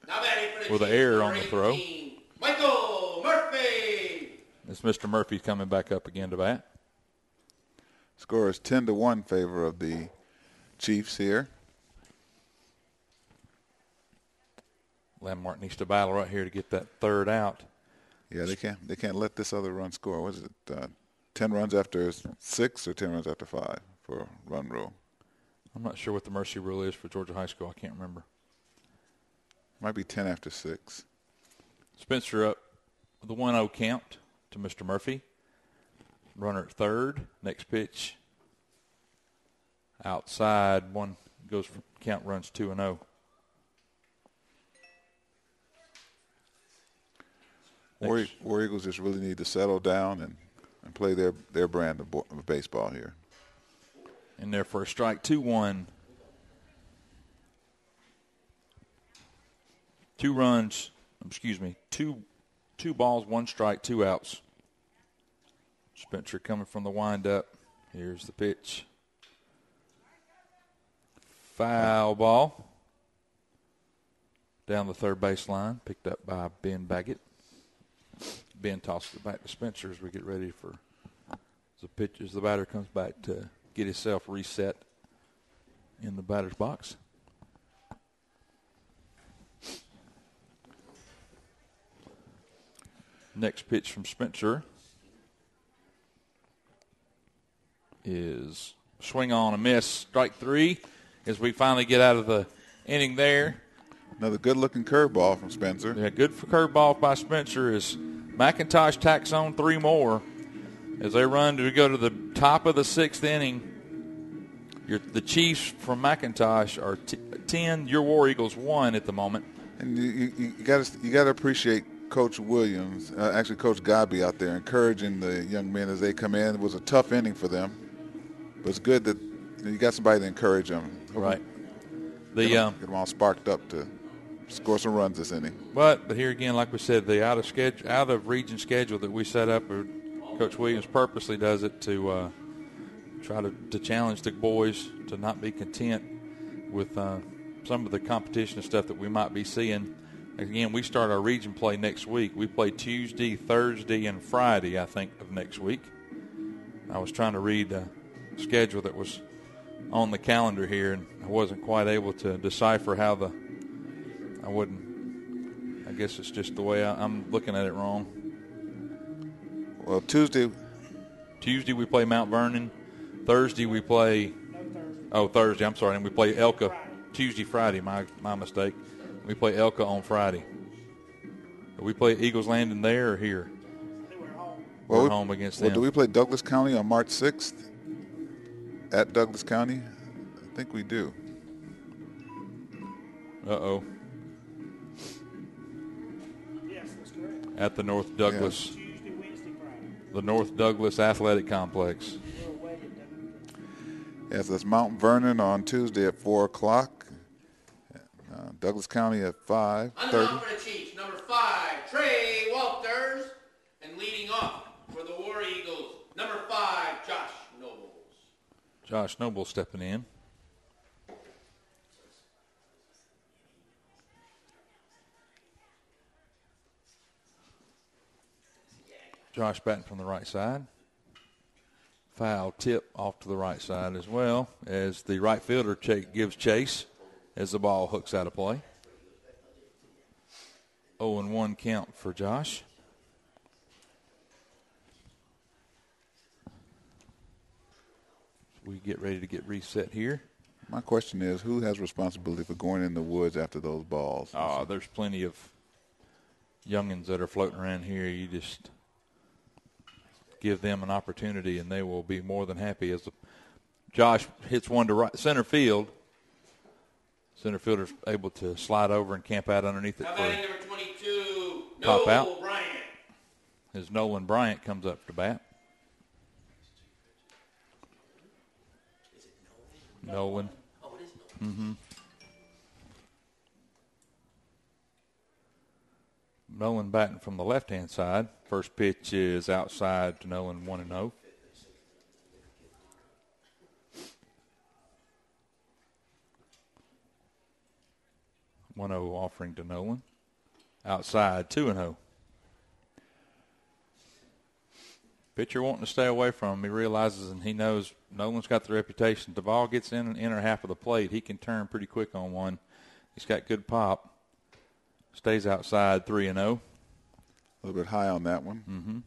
Now batting for the with an Chiefs, error number on the throw. 18, Michael Murphy. It's Mr. Murphy coming back up again to bat. Score is 10-1 in favor of the Chiefs here. Landmark needs to battle right here to get that third out. Yeah, they can't let this other run score. What is it? 10 runs after 6 or 10 runs after 5 for run rule? I'm not sure what the mercy rule is for Georgia High School. I can't remember. Might be 10 after 6. Spencer up with a 1-0 count to Mr. Murphy. Runner at third. Next pitch. Outside. One goes for count runs 2-0. War Eagles just really need to settle down and play their brand of baseball here. In there for a strike. 2-1. 2 runs. Excuse me. Two balls, 1 strike, 2 outs. Spencer coming from the windup. Here's the pitch. Foul ball. Down the third baseline. Picked up by Ben Baggett. Ben tosses it back to Spencer as we get ready for as the batter comes back to get himself reset in the batter's box. Next pitch from Spencer is swing on a miss, strike 3 as we finally get out of the inning there. Another good-looking curveball from Spencer. Yeah, good for curveball by Spencer as McIntosh tacks on 3 more as they run to go to the top of the 6th inning. The Chiefs from McIntosh are 10. Your War Eagles 1 at the moment. And you got to appreciate Coach Williams, actually Coach Gabi out there encouraging the young men as they come in. It was a tough inning for them, but it's good that you got somebody to encourage them. Right. Get them all sparked up to score some runs this inning. But here again, like we said, the out of region schedule that we set up, Coach Williams purposely does it to try to challenge the boys to not be content with some of the competition and stuff that we might be seeing. Again, we start our region play next week. We play Tuesday, Thursday, and Friday, I think, of next week. I was trying to read the schedule that was on the calendar here, and I wasn't quite able to decipher how I guess it's just the way I'm looking at it wrong. Well, Tuesday Tuesday we play Mount Vernon. Thursday we play. Thursday. I'm sorry, and we play Elka. Tuesday, Friday. My mistake. We play Elka on Friday. Do we play Eagles Landing there or here? We're home against them. Do we play Douglas County on March 6th? At Douglas County? I think we do. Uh-oh. Yes, that's correct. At the North Douglas. Yes. Tuesday, Wednesday, Friday. The North Douglas Athletic Complex. We're away at Douglas. Yes, that's Mount Vernon on Tuesday at 4 o'clock. Douglas County at 5:30. Unbound for the Chiefs, number 5, Trey Walters. And leading off for the War Eagles, number 5, Josh Nobles. Josh Noble stepping in. Josh batting from the right side. Foul tip off to the right side as well as the right fielder gives chase as the ball hooks out of play. 0-1 count for Josh. We get ready to get reset here. My question is, who has responsibility for going in the woods after those balls? Oh, there's plenty of youngins that are floating around here. You just give them an opportunity, and they will be more than happy. As Josh hits one to right center field, center fielder's able to slide over and camp out underneath it How for about number 22, pop out. Noel Bryant. As Nolan Bryant comes up to bat. Nolan. Oh, it is Nolan. Mm-hmm. Nolan batting from the left-hand side. First pitch is outside to Nolan, 1-0. Offering to Nolan. Outside, 2-0. Pitcher wanting to stay away from him. He realizes and he knows Nolan's got the reputation. If the ball gets in the inner half of the plate, he can turn pretty quick on one. He's got good pop. Stays outside, 3-0. A little bit high on that one. Mm-hmm.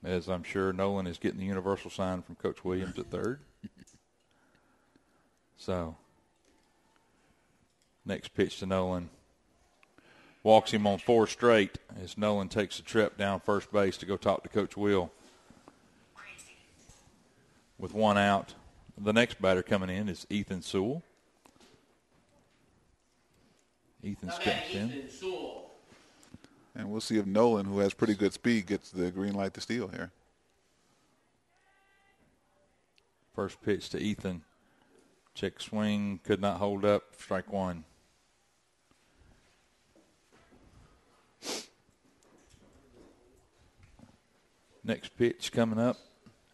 As I'm sure Nolan is getting the universal sign from Coach Williams at third. So, next pitch to Nolan. Walks him on 4 straight as Nolan takes a trip down first base to go talk to Coach Will. With 1 out, the next batter coming in is Ethan Sewell. Ethan steps in. And we'll see if Nolan, who has pretty good speed, gets the green light to steal here. First pitch to Ethan. Check swing, could not hold up, strike 1. Next pitch coming up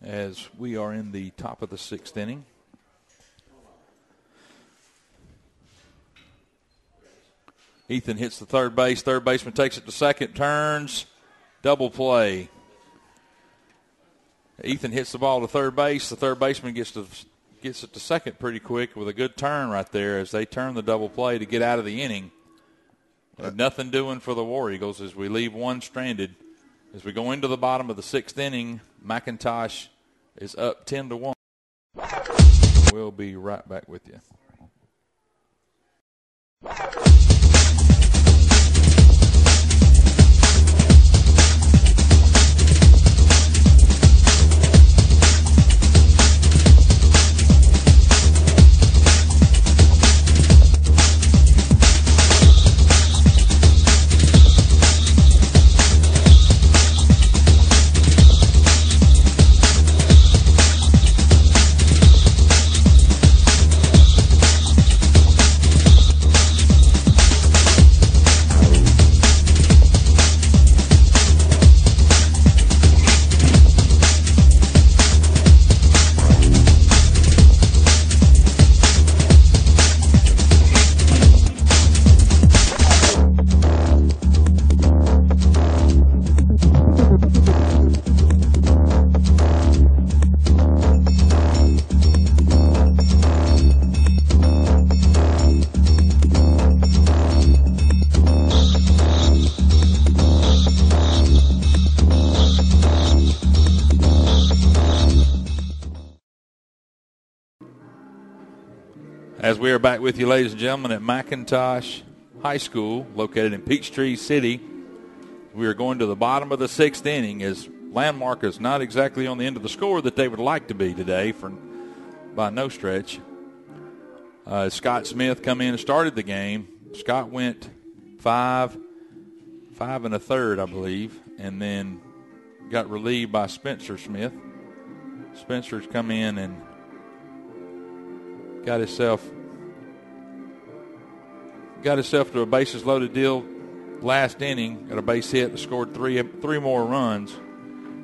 as we are in the top of the 6th inning. Ethan hits the third base. Third baseman takes it to second, turns, double play. Ethan hits the ball to third base. The third baseman gets it to second pretty quick with a good turn right there as they turn the double play to get out of the inning. Nothing doing for the War Eagles as we leave one stranded. As we go into the bottom of the 6th inning, McIntosh is up 10-1. We'll be right back with you. As we are back with you, ladies and gentlemen, at McIntosh High School, located in Peachtree City. We are going to the bottom of the 6th inning as Landmark is not exactly on the end of the score that they would like to be today by no stretch. Scott Smith come in and started the game. Scott went 5 1/3, I believe, and then got relieved by Spencer Smith. Spencer's come in and got himself to a bases loaded deal last inning, got a base hit and scored three more runs,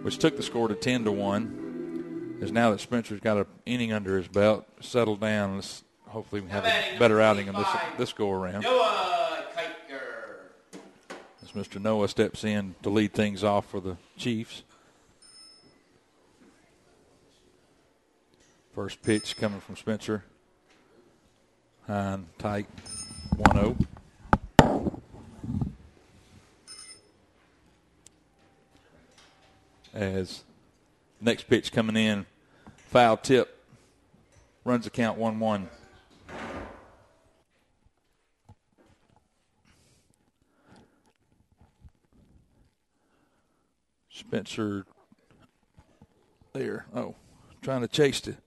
which took the score to 10-1. As now that Spencer's got an inning under his belt, settled down, let's hopefully have a better outing in this go-around. Noah Kiker. As Mr. Noah steps in to lead things off for the Chiefs. First pitch coming from Spencer. High and tight, 1-0. As next pitch coming in, foul tip, runs the count 1-1. Spencer there. Oh, trying to chase it.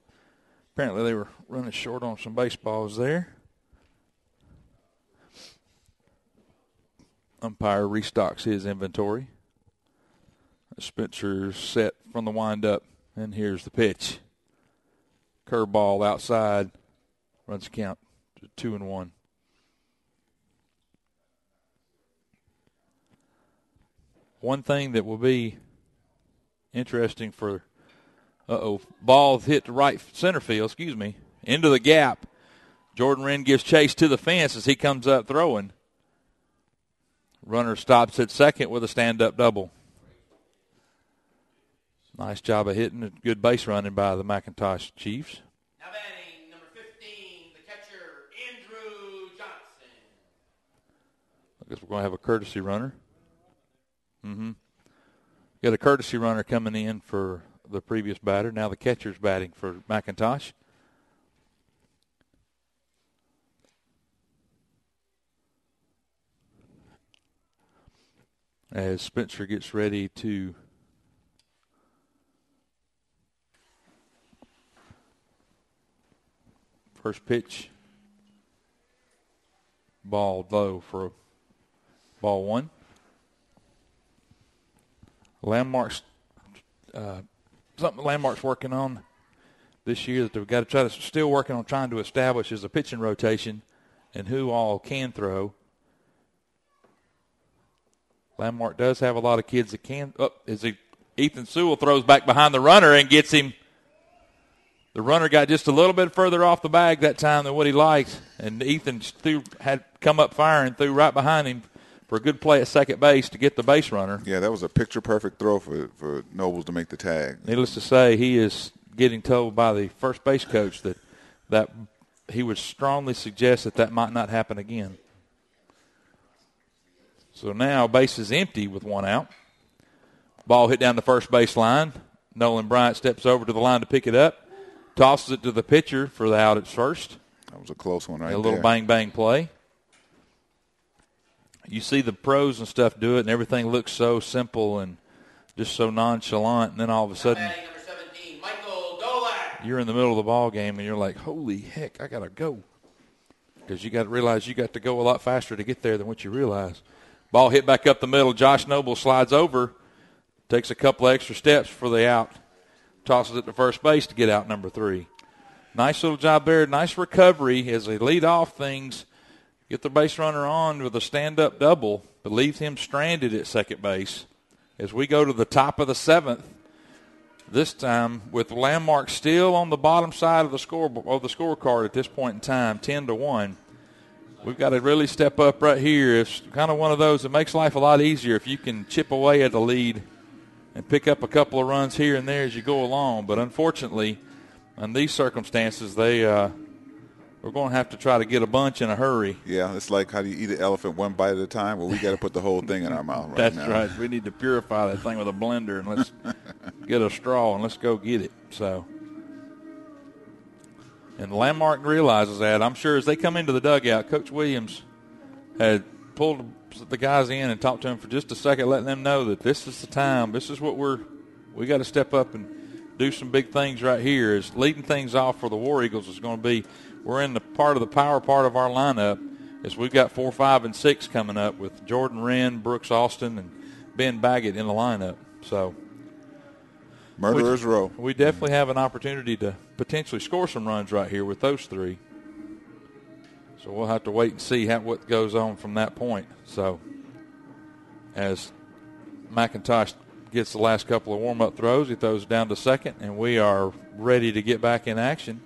Apparently they were running short on some baseballs there. Umpire restocks his inventory. Spencer's set from the windup, and here's the pitch. Curveball outside, runs the count to 2-1. One thing that will be interesting for ball hit to right center field, into the gap. Jordan Wren gives chase to the fence as he comes up throwing. Runner stops at second with a stand-up double. Nice job of hitting, good base running by the McIntosh Chiefs. Now batting, number 15, the catcher, Andrew Johnson. I guess we're going to have a courtesy runner. Got a courtesy runner coming in for the previous batter. Now the catcher's batting for McIntosh. As Spencer gets ready to first pitch, ball low for ball 1. Landmark's something Landmark's working on this year that they've got to still working on trying to establish is a pitching rotation and who all can throw. Landmark does have a lot of kids that can. Ethan Sewell throws back behind the runner and gets him. The runner got just a little bit further off the bag that time than what he liked, and Ethan had come up firing, threw right behind him for a good play at second base to get the base runner. Yeah, that was a picture-perfect throw for Nobles to make the tag. Needless to say, he is getting told by the first base coach that he would strongly suggest that might not happen again. So now base is empty with 1 out. Ball hit down the first base line. Nolan Bryant steps over to the line to pick it up. Tosses it to the pitcher for the out at first. That was a close one right there. A little bang-bang play. You see the pros and stuff do it, and everything looks so simple and just so nonchalant, and then all of a sudden Number 17, Michael Dolak. you're in the middle of the ball game, and you're like, holy heck, I got to go. Because you got to realize you got to go a lot faster to get there than what you realize. Ball hit back up the middle. Josh Noble slides over, takes a couple extra steps for the out, tosses it to first base to get out number 3. Nice little job there. Nice recovery as they lead off things. Get the base runner on with a stand-up double, but leaves him stranded at second base. As we go to the top of the 7th, this time with Landmark still on the bottom side of the scorecard at this point in time, 10-1. We've got to really step up right here. It's kind of one of those that makes life a lot easier if you can chip away at the lead and pick up a couple of runs here and there as you go along. But unfortunately, in these circumstances, we're going to have to try to get a bunch in a hurry. Yeah, it's like how do you eat an elephant one bite at a time? Well, we got to put the whole thing in our mouth right now. That's right. We need to purify that thing with a blender, and let's get a straw and let's go get it. So And Landmark realizes that. I'm sure as they come into the dugout, Coach Williams had pulled the guys in and talked to them for just a second, letting them know that this is the time. This is what we got to step up and do some big things right here. Is leading things off for the War Eagles is going to be, we're in the power part of our lineup, as we've got 4, 5, and 6 coming up with Jordan Wren, Brooks Austin, and Ben Baggett in the lineup. So Murderers Row. We definitely have an opportunity to potentially score some runs right here with those 3. So we'll have to wait and see what goes on from that point. So as McIntosh gets the last couple of warm-up throws, he throws down to second, and we are ready to get back in action.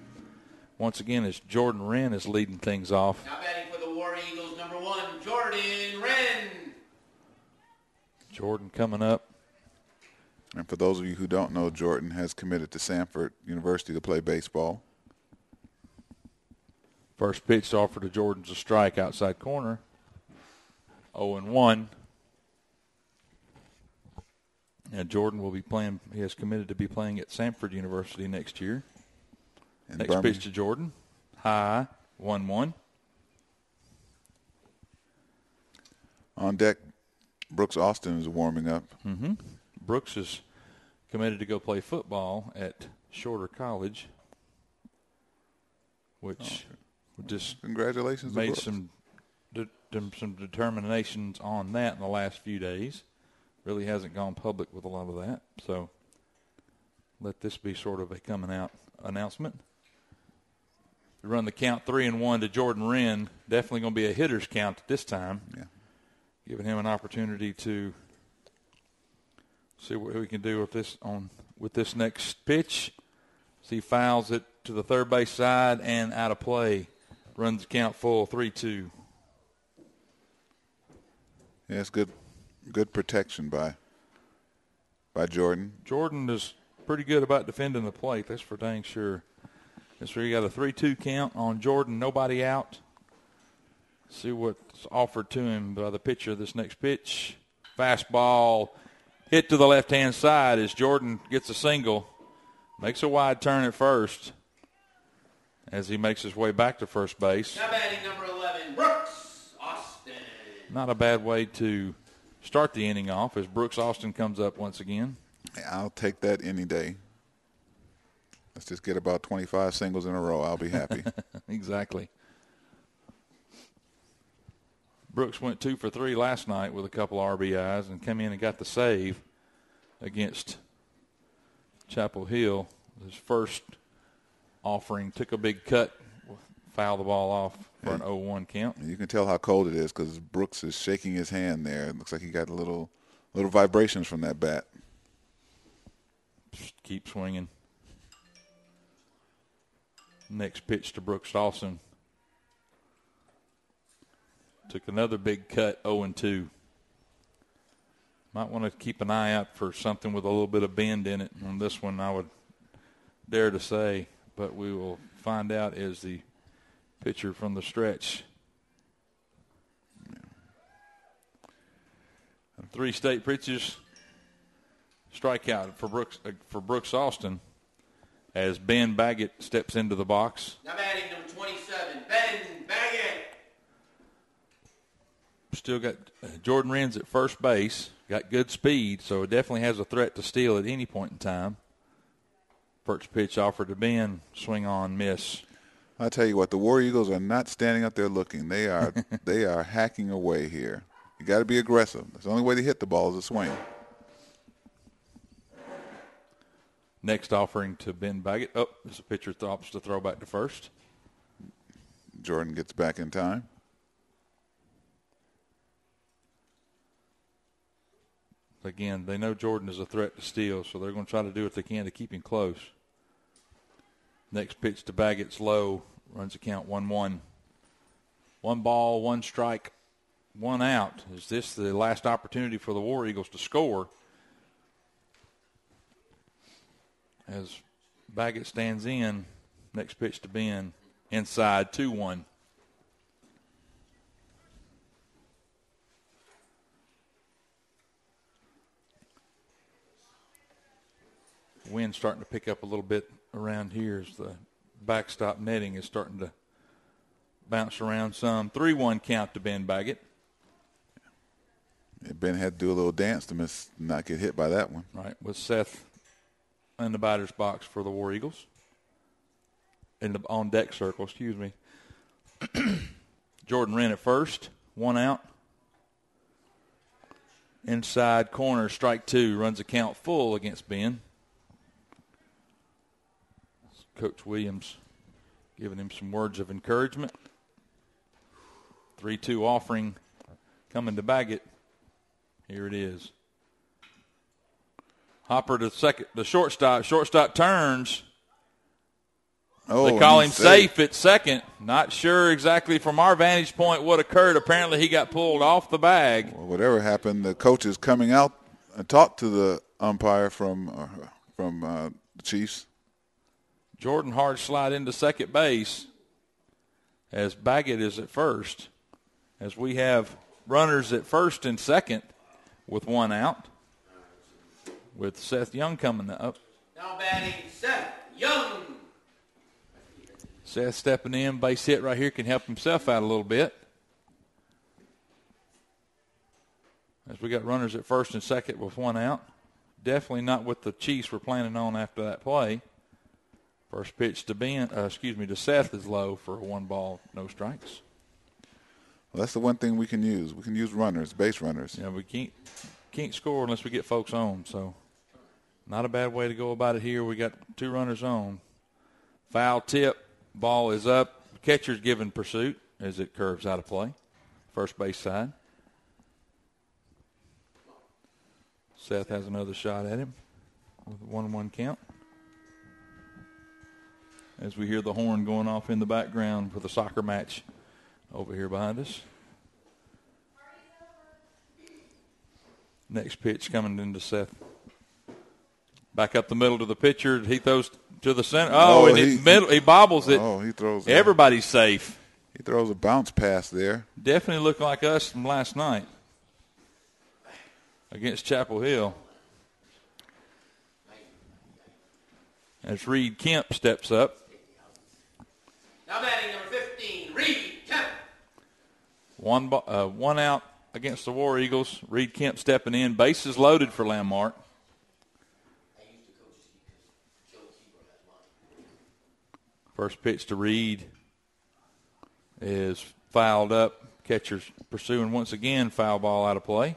Once again, as Jordan Wren is leading things off. Now batting for the War Eagles, number 1, Jordan Wren. Jordan coming up. And for those of you who don't know, Jordan has committed to Samford University to play baseball. First pitch offered to Jordan's a strike outside corner. 0-1. And Jordan will be playing. He has committed to be playing at Samford University next year. Next pitch to Jordan. High. 1-1. On deck, Brooks Austin is warming up. Mm-hmm. Brooks is committed to go play football at Shorter College, which just congratulations. Made some determinations on that in the last few days. Really hasn't gone public with a lot of that, so let this be sort of a coming out announcement. We run the count 3-1 to Jordan Wren. Definitely going to be a hitter's count at this time. Yeah. Giving him an opportunity to see what we can do with this next pitch. See, he fouls it to the third base side and out of play. Runs the count full, 3-2. Yeah, it's good protection by Jordan. Jordan is pretty good about defending the plate. That's for dang sure. That's where you got a 3-2 count on Jordan. Nobody out. See what's offered to him by the pitcher. This next pitch, fastball hit to the left-hand side as Jordan gets a single. Makes a wide turn at first as he makes his way back to first base. Now batting number 11, Brooks Austin. Not a bad way to start the inning off as Brooks Austin comes up once again. I'll take that any day. Let's just get about 25 singles in a row. I'll be happy. Exactly. Brooks went 2 for 3 last night with a couple RBIs and came in and got the save against Chapel Hill. His first offering, took a big cut, fouled the ball off for an 0-1 count. You can tell how cold it is because Brooks is shaking his hand there. It looks like he got a little vibrations from that bat. Just keep swinging. Next pitch to Brooks Dawson. Took another big cut, 0-2. Might want to keep an eye out for something with a little bit of bend in it. On this one, I would dare to say, but we will find out as the pitcher from the stretch. 3 state pitches. Strikeout for Brooks Austin as Ben Baggett steps into the box. Now batting number 27, Ben Baggett. Still got Jordan Wren's at first base. Got good speed, so it definitely has a threat to steal at any point in time. First pitch offered to Ben, swing on, miss. I tell you what, the War Eagles are not standing up there looking. They are hacking away here. You got to be aggressive. That's the only way to hit the ball is a swing. Next offering to Ben Baggett. Oh, as the pitcher stops to throw back to first. Jordan gets back in time. Again, they know Jordan is a threat to steal, so they're going to try to do what they can to keep him close. Next pitch to Baggett's low. Runs the count 1-1. 1 ball, 1 strike, 1 out. Is this the last opportunity for the War Eagles to score? As Baggett stands in, next pitch to Ben, inside, 2-1. Wind starting to pick up a little bit around here as the backstop netting is starting to bounce around some. 3-1 count to Ben Baggett. Yeah, Ben had to do a little dance to not get hit by that one. Right, with Seth in the batter's box for the War Eagles. On deck circle, excuse me. Jordan Wren at first, 1 out. Inside corner, strike 2, runs the count full against Ben. Coach Williams giving him some words of encouragement. 3-2 offering coming to Baggett. Here it is. Hopper to second, the shortstop. Shortstop turns. Oh, they call him safe at second. Not sure exactly from our vantage point what occurred. Apparently he got pulled off the bag. Well, whatever happened, the coach is coming out and talked to the umpire from the Chiefs. Jordan hard slide into second base as Baggett is at first. As we have runners at first and second with 1 out. With Seth Young coming up. Now batting Seth Young. Seth stepping in, base hit right here, can help himself out a little bit. As we got runners at first and second with 1 out. Definitely not what the Chiefs were planning on after that play. First pitch to Seth is low for a 1 ball, no strikes. Well, that's the one thing we can use. We can use runners, base runners. Yeah, we can't score unless we get folks on, so not a bad way to go about it here. We got 2 runners on. Foul tip. Ball is up. Catcher's giving pursuit as it curves out of play. First base side. Seth has another shot at him with a 1-1 count. As we hear the horn going off in the background for the soccer match over here behind us. Next pitch coming into Seth. Back up the middle to the pitcher. He throws to the center. He bobbles it. Oh, he throws. Everybody's safe. He throws a bounce pass there. Definitely looking like us from last night against Chapel Hill. As Reed Kemp steps up. Now batting number 15, Reed Kemp. 1 out against the War Eagles. Reed Kemp stepping in. Bases loaded for Landmark. First pitch to Reed is fouled up. Catcher's pursuing once again. Foul ball out of play.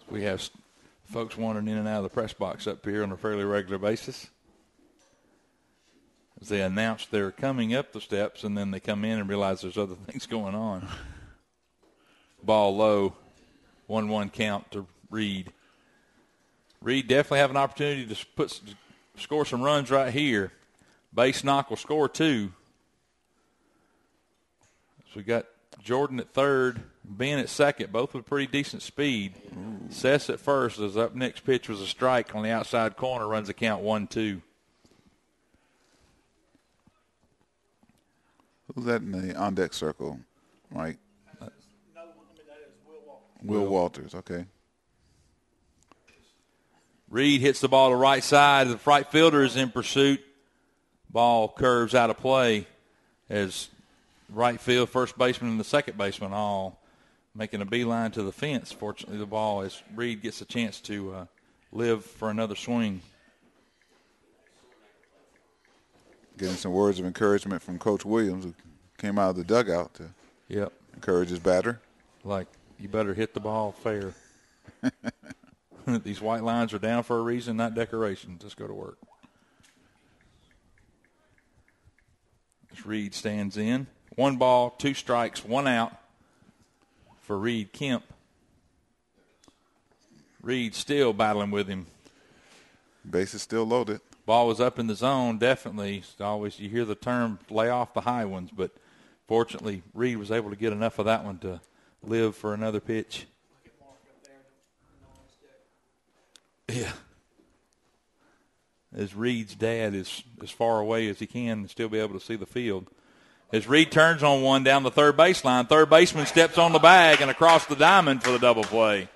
We have folks wandering in and out of the press box up here on a fairly regular basis. As they announce they're coming up the steps, and then they come in and realize there's other things going on. Ball low. 1-1 count to Reed. Reed definitely have an opportunity to score some runs right here. Base knock will score 2. So we got Jordan at third, Ben at second, both with pretty decent speed. Seth at first, as up next pitch was a strike on the outside corner, runs the count 1-2. Who's that in the on-deck circle, Mike? Will Walters, okay. Reed hits the ball to right side. The right fielder is in pursuit. Ball curves out of play as right field, first baseman, and the second baseman all making a beeline to the fence. Fortunately, the ball, as Reed gets a chance to live for another swing. Getting some words of encouragement from Coach Williams, who came out of the dugout to encourage his batter. Like, you better hit the ball fair. These white lines are down for a reason, not decoration. Just go to work. As Reed stands in. 1 ball, 2 strikes, 1 out for Reed Kemp. Reed still battling with him. Base is still loaded. Ball was up in the zone, definitely. Always you hear the term lay off the high ones, but fortunately Reed was able to get enough of that one to live for another pitch. Yeah. As Reed's dad is as far away as he can and still be able to see the field. As Reed turns on one down the third baseline, third baseman steps on the bag and across the diamond for the double play.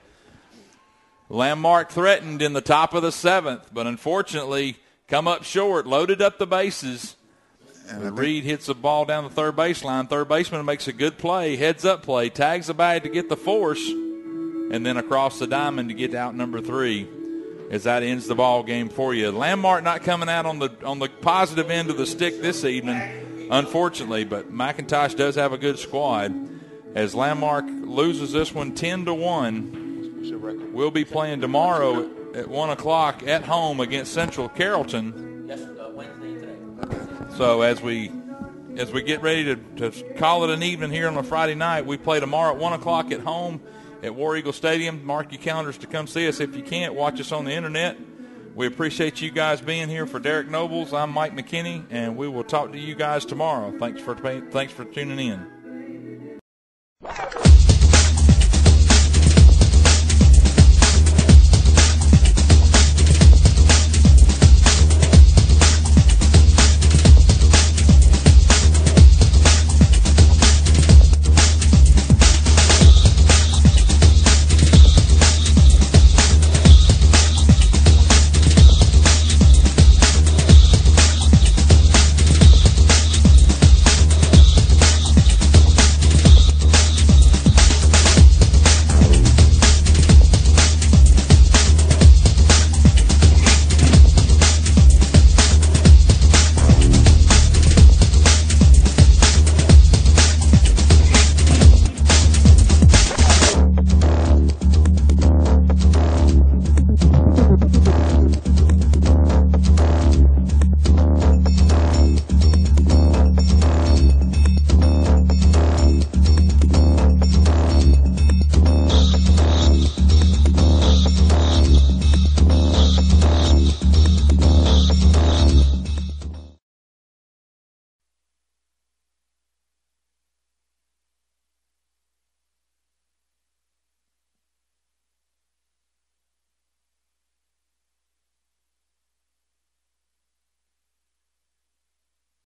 Landmark threatened in the top of the 7th, but unfortunately come up short, loaded up the bases. And Reed hits the ball down the third baseline. Third baseman makes a good play, heads-up play, tags the bag to get the force, and then across the diamond to get out number 3 as that ends the ball game for you. Landmark not coming out on the positive end of the stick this evening, unfortunately, but McIntosh does have a good squad. As Landmark loses this one 10-1, we'll be playing tomorrow at 1 o'clock at home against Central Carrollton. Yes, Wednesday today. So as we get ready to call it an evening here on a Friday night, we play tomorrow at 1 o'clock at home at War Eagle Stadium. Mark your calendars to come see us. If you can't, watch us on the internet. We appreciate you guys being here. For Derek Nobles, I'm Mike McKinney, and we will talk to you guys tomorrow. Thanks for tuning in.